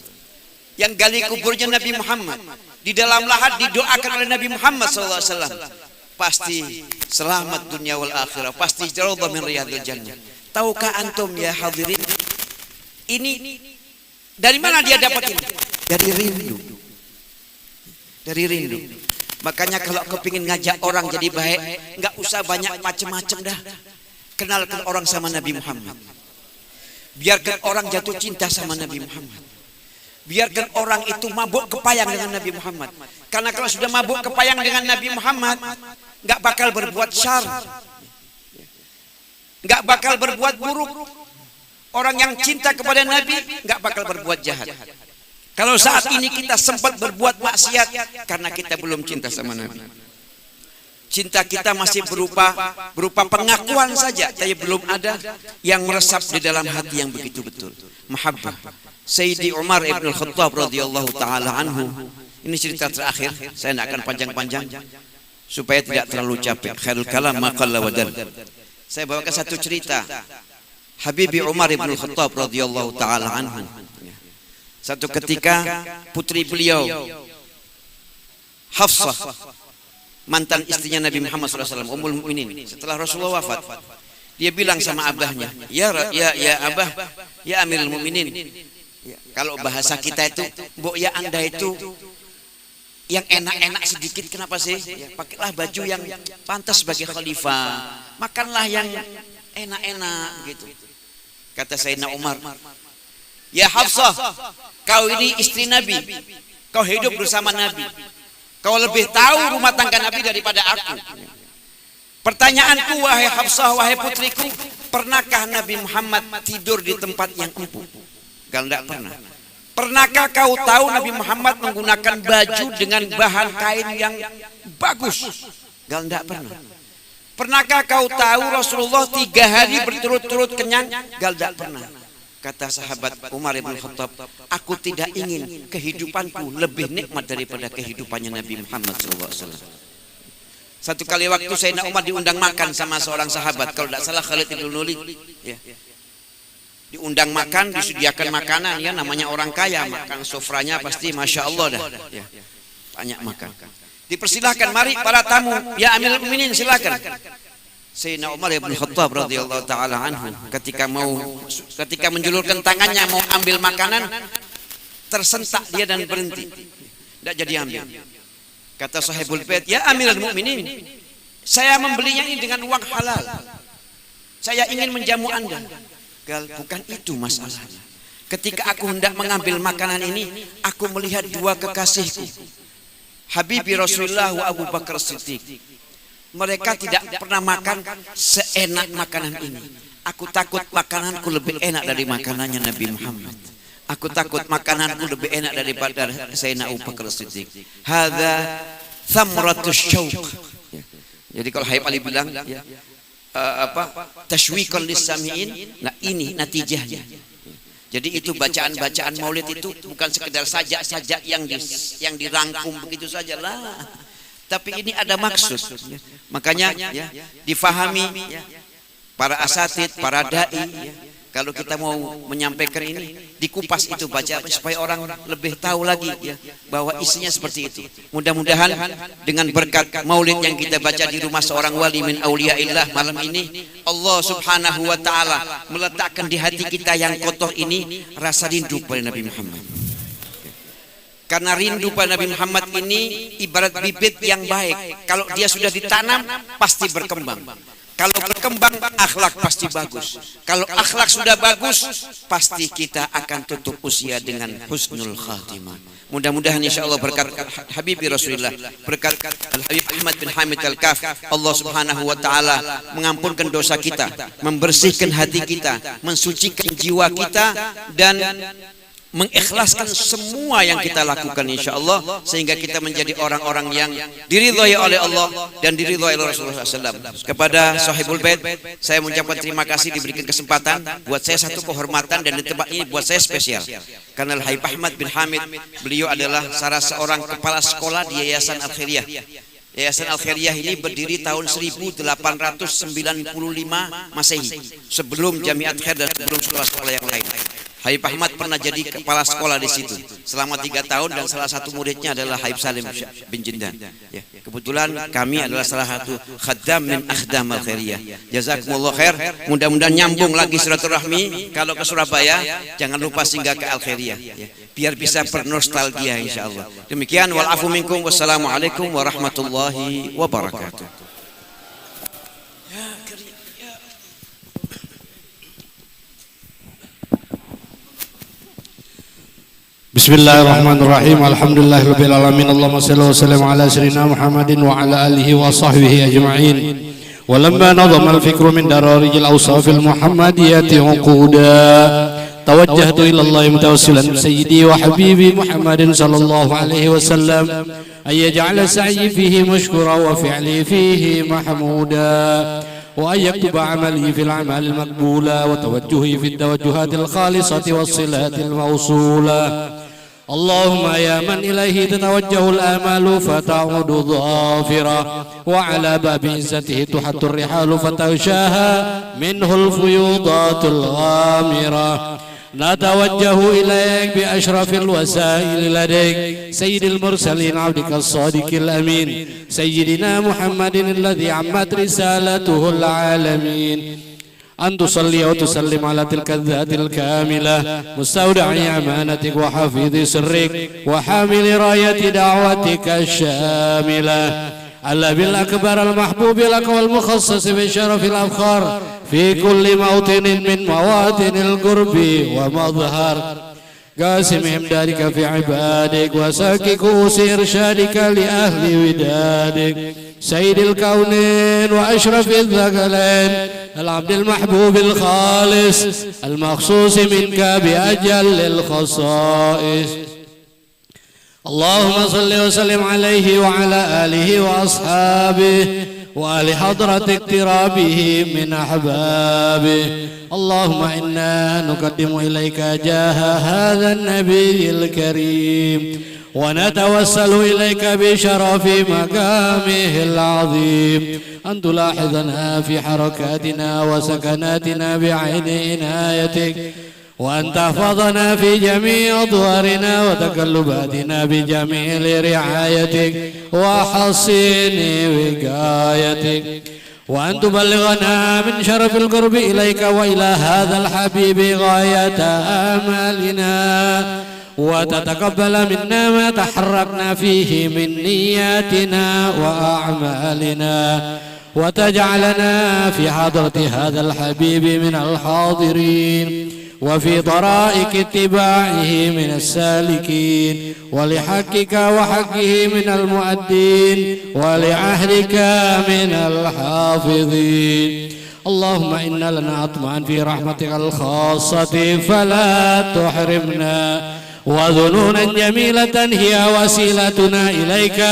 Yang gali kuburnya Nabi Muhammad, di dalam lahat didoakan oleh Nabi Muhammad SAW. Pasti selamat dunia wal akhirah, pasti raudhah min riyadil jannah. Tahukah antum ya hadirin, ini dari mana dia dapat ini? Dari rindu. Dari rindu. Makanya kalau kepingin ngajak orang jadi baik, nggak usah banyak macam-macam dah. Kenalkan orang sama Nabi Muhammad. Biarkan orang jatuh cinta sama Nabi Muhammad. Biarkan orang itu mabuk kepayang dengan Nabi Muhammad. Karena kalau sudah mabuk kepayang dengan Nabi Muhammad, nggak bakal berbuat syar, nggak bakal berbuat buruk. Orang yang cinta kepada Nabi nggak bakal berbuat jahat. Kalau saat ini kita sempat berbuat maksiat karena kita belum cinta sama Nabi. Cinta kita masih berupa pengakuan saja, tapi belum ada yang meresap di dalam hati yang begitu betul. Mahabbah. Sayyidi Umar ibn al-Khattab radhiyallahu taala anhu. Ini cerita terakhir, saya tidak akan panjang-panjang supaya tidak terlalu capek. Khairul kalam ma qalla wa dal. Saya bawakan satu cerita. Habibi Umar ibn Khattab radhiyallahu taala anhu. Satu ketika putri beliau Hafsah, mantan istrinya Nabi Muhammad SAW, Ummul Mukminin, setelah Rasulullah wafat, dia bilang sama abahnya, ya abah, ya Amirul Mukminin, ya, kalau bahasa kita itu, Mbok ya Anda itu yang enak-enak sedikit, kenapa sih? Ya, pakailah baju yang pantas sebagai khalifah, makanlah yang enak-enak gitu. Kata Sayyidina Umar, ya Hafsah, kau ini istri Nabi, kau hidup bersama Nabi, kau lebih tahu rumah tangga Nabi daripada aku. Pertanyaanku, wahai Hafsah, wahai putriku, pernahkah Nabi Muhammad tidur di tempat yang empuk? Kalau tidak pernah. Pernahkah kau tahu Nabi Muhammad menggunakan baju dengan bahan kain yang bagus? Kalau tidak pernah. Pernahkah kau tahu Rasulullah 3 hari berturut-turut kenyang? Kalau tidak pernah. Kata sahabat Umar bin Khattab, aku tidak ingin kehidupanku lebih nikmat daripada kehidupannya Nabi Muhammad SAW. Satu kali waktu Sayyidina Umar diundang makan sama seorang sahabat, kalau tidak salah Khalid bin Walid, ya. Diundang makan, disediakan makanan, ya namanya orang kaya, makan sofranya pasti Masya Allah dah, ya. Banyak makan. Dipersilahkan, mari para tamu, ya Amirul Mukminin silakan. Sayyidina Umar bin Khattab radhiyallahu taala anhu ketika menjulurkan tangannya mau ambil makanan, tersentak dia dan berhenti. Tidak jadi ambil. Kata Sahibul Bait, ya Amirul Mukminin, saya membelinya ini dengan uang halal. Saya ingin menjamu Anda. Gal, bukan itu masalahnya. Ketika aku hendak mengambil makanan ini, aku melihat 2 kekasihku, Habibi Rasulullah wa Abu Bakar Siddiq. Mereka tidak pernah makan seenak makanan ini. Aku takut makananku lebih enak dari makanannya Nabi Muhammad. Aku takut makananku lebih enak daripada Sayyidina Abu Bakar Siddiq. Hadza thamratus syauq. Jadi kalau Habib Ali bilang, ya, tashwiqan lis-sami'in, nah ini natijahnya. Jadi itu bacaan-bacaan maulid itu bukan sekedar sajak-sajak yang dirangkum begitu saja lah. Tapi ini ada maksud. Makanya ya, difahami para asatid, para dai, kalau kita mau menyampaikan ini, dikupas itu baca supaya orang lebih tahu lagi ya, bahwa isinya seperti itu. Mudah-mudahan dengan berkat maulid yang kita baca di rumah seorang wali min auliyaillah malam ini, Allah Subhanahu wa taala meletakkan di hati kita yang kotor ini rasa rindu pada Nabi Muhammad. Karena rindu pada Nabi Muhammad ini ibarat bibit yang baik. Kalau dia sudah ditanam, pasti berkembang. Kalau berkembang, akhlak pasti bagus. Kalau akhlak sudah bagus, pasti kita akan tutup usia dengan husnul khatimah. Mudah-mudahan insya Allah berkat Habibi Rasulullah, berkat Al-Habib Ahmad bin Hamid Al-Kaf, Allah Subhanahu wa taala mengampunkan dosa kita, membersihkan hati kita, mensucikan jiwa kita, dan mengikhlaskan semua yang kita lakukan insya Allah, sehingga kita menjadi orang-orang yang diridhai oleh Allah dan diridhai oleh Rasulullah SAW. Kepada Sahibul Bait, saya mengucapkan terima kasih diberikan kesempatan. Buat saya satu kehormatan, dan di tempat ini buat saya spesial. Karena Habib Ahmad bin Hamid, beliau adalah salah seorang kepala sekolah di Yayasan Al-Khairiyah. Yayasan Al-Khairiyah ini berdiri tahun 1895 Masehi, sebelum Jamiat Khair dan sebelum sekolah-sekolah yang lain. Habib Ahmad pernah jadi kepala sekolah di situ selama 3 tahun, dan salah satu muridnya adalah Habib Salim bin Jindan. Ya, kebetulan kami adalah salah satu khaddam min akhdam Al-Khairiyah. Jazakumullah khair. Mudah-mudahan nyambung lagi silaturahmi. Kalau ke Surabaya, jangan lupa singgah ke Al-Khairiyah, ya, biar bisa bernostalgia insyaallah. Demikian, wal afu minkum, wassalamualaikum warahmatullahi wabarakatuh. Bismillahirrahmanirrahim. Alhamdulillahirabbil alamin. Allahumma shalli wa sallim ala sayyidina Muhammadin wa ala alihi wa sahbihi ajma'in. Walamma nadama al-fikru min dararij al-awsaf al-muhammadiyyati uquda, tawajjahtu ila Allah mutawassilan bi sayyidi wa habibi Muhammadin sallallahu alaihi wasallam ay yaj'ala sa'yi fihi mashkura wa fi'li fihi mahmuda, وأن يكتب عملي في الأعمال المقبولة وتوجهي في التوجهات الخالصة والصلات الموصولة. اللهم يا من إليه تتوجه الآمال فتعود ظافرة وعلى باب عزته تحت الرحال فتغشاها منه الفيوضات الغامرة نتوجه إليك بأشرف الوسائل لديك سيد المرسلين عبدك الصادق الأمين سيدنا محمد الذي عمت رسالته العالمين أن تصلي وتسلم على تلك الذات الكاملة مستودع أمانتك وحفيظ سرك وحامل راية دعوتك الشاملة النبي الأكبر المحبوب لك والمخصص بالشرف الأفخار في كل موطن من مواطن القرب ومظهر قاسم إمدادك في عبادك وساك كؤوس إرشادك لأهل ودادك سيد الكونين وأشرف الثقلين العبد المحبوب الخالص المخصوص منك بأجل الخصائص اللهم صل وسلم عليه وعلى آله وأصحابه وآل حضرة اقترابه من أحبابه اللهم إنا نقدم إليك جاه هذا النبي الكريم ونتوسل إليك بشرف مقامه العظيم أن تلاحظنا في حركاتنا وسكناتنا بعين عنايتك وأن تحفظنا في جميع أدوارنا وتقلباتنا بجميل رعايتك وحصين وقايتك وأن تبلغنا من شرف القرب إليك وإلى هذا الحبيب غاية آمالنا وتتقبل منا ما تحركنا فيه من نياتنا وأعمالنا وتجعلنا في حضرة هذا الحبيب من الحاضرين وفي طرائق اتباعه من السالكين ولحقك وحقه من المؤدين ولعهدك من الحافظين اللهم إنا لنا أطمعا في رحمتك الخاصة فلا تحرمنا وظنونا جميلة هي وسيلتنا إليك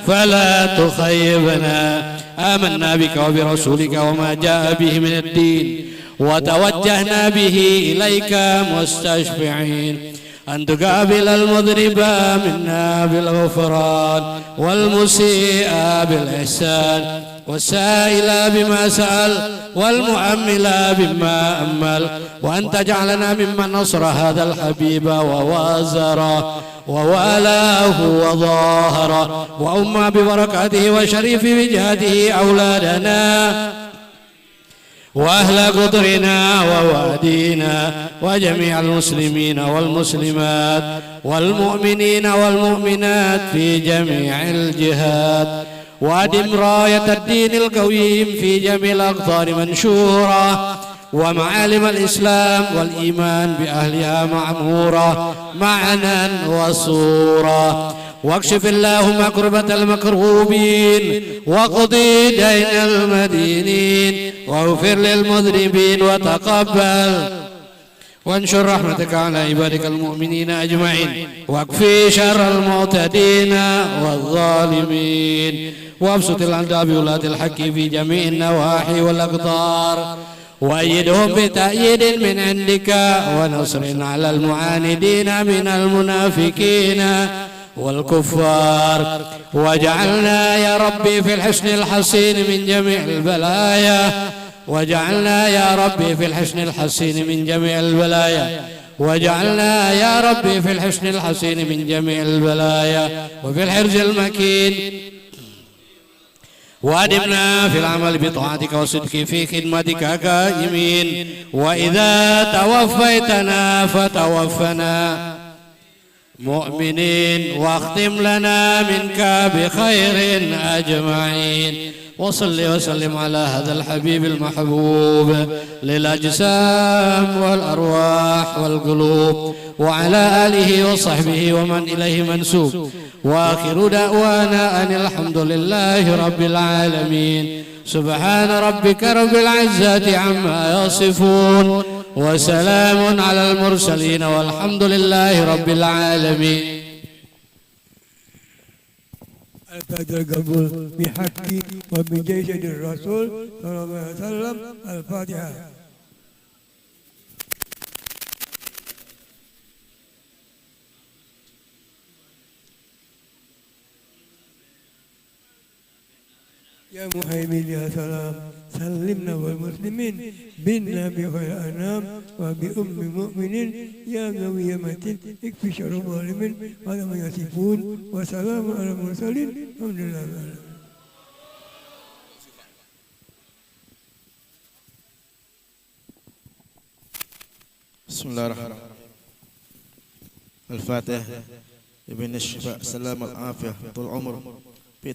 فلا تخيبنا آمنا بك وبرسولك وما جاء به من الدين وتوجهنا به إليك مستشفعين أن تقابل المذنب منا بالغفران والمسيء بالإحسان والسائل بما سأل والمؤمل بما أمل وأن تجعلنا ممن نصر هذا الحبيب ووازره ووالاه وظاهره وأما ببركاته وشريف وجهته أولادنا وأهل قطرنا ووادينا وجميع المسلمين والمسلمات والمؤمنين والمؤمنات في جميع الجهات وأدم راية الدين القويم في جميع الأقطار منشورة ومعالم الإسلام والإيمان بأهلها معمورة معنا وصورة واكشف اللهم كربة المكروبين وقضي دين المدينين واغفر للمذنبين وتقبل وانشر رحمتك على عبادك المؤمنين أجمعين واكفي شر المعتدين والظالمين وابسط الألدى بولاة الحق في جميع النواحي والأقطار وأيدهم بتأييد من عندك ونصر على المعاندين من المنافقين والكفار واجعلنا يا ربي في الحسن الحسين من جميع البلايا وجعلنا يا ربي في الحسن الحسين من جميع البلايا وجعلنا يا ربي في الحسن الحسين من جميع البلايا وفي الحرز المكين وادمنا في العمل بطاعتك والصدق في خدمتك قائمين وإذا توفيتنا فتوفنا مؤمنين واختم لنا منك بخير أجمعين وصل وسلم على هذا الحبيب المحبوب للأجسام والأرواح والقلوب وعلى آله وصحبه ومن إليه منسوب وآخر دعوانا أن الحمد لله رب العالمين سبحان ربك رب العزة عما يصفون وسلام على المرسلين والحمد لله رب العالمين. الفاتحة القبول بحق وبجيش الرسول صلى الله عليه وسلم. الفاتحة. يا مهيمن يا سلام سلمنا والمسلمين بنا بخير أنام وبأم مؤمن يا قوي متين اكفي شر الظالمين على ما يصفون وسلام على المرسلين الحمد لله. بسم الله الرحمن الرحيم. الفاتح ابن الشفاء سلام العافية طول العمر في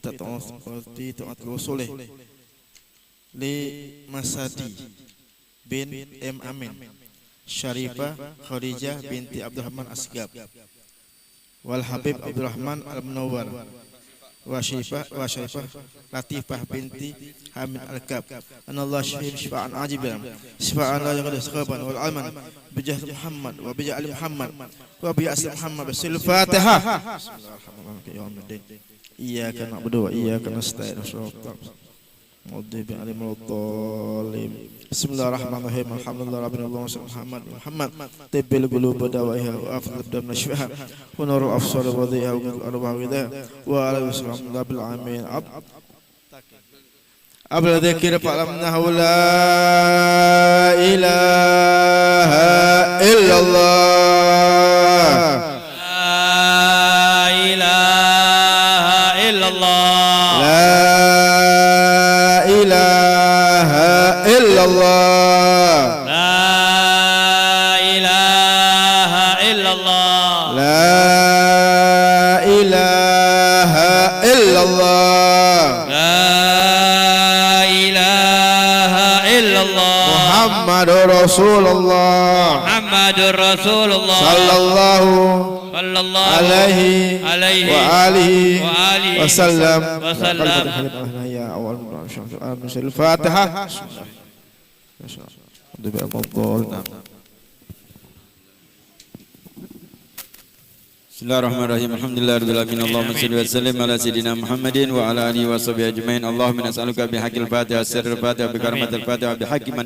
طاعة الوصول لمسادي بن ام امين شريفة خديجة بنت عبد الرحمن أسقاب والحبيب عبد الرحمن المنور وشريفة لطيفة بنت حامد الكاب أن الله شفيع شفاعا عاجبا شفاعا لا يغادر سقما والعلما بجاه محمد وبجاه آل محمد وبأسل محمد بسم الفاتحة. بسم الله الرحمن الرحيم. يوم الدين إياك نعبد وإياك نستعين مضيب عليم الضالين. بسم الله الرحمن الرحيم. الحمد لله رب العالمين محمد طب القلوب ودوائها وافضل الابدان نشفها ونور الابصار وضيئها وارواح وغذاها وعلى وسلم الله بالعالمين. قبل ذكر فعلمناه لا اله الا الله لا إله إلا الله إله إلا الله لا إله إلا الله لا إله إلا الله لا إله إلا الله محمد رسول الله محمد رسول الله صلى الله عليه وآله وسلم. الفاتحة. Bismillahirrahmanirrahim. Alhamdulillahirabbil alamin. Allahumma shalli wa sallim ala sayidina Muhammadin wa ala alihi wa sahbihi ajmain. Allahumma nas'aluka bihaqqil Fatihah sirril Fatihah bi karamatil Fatihah bi haqqi man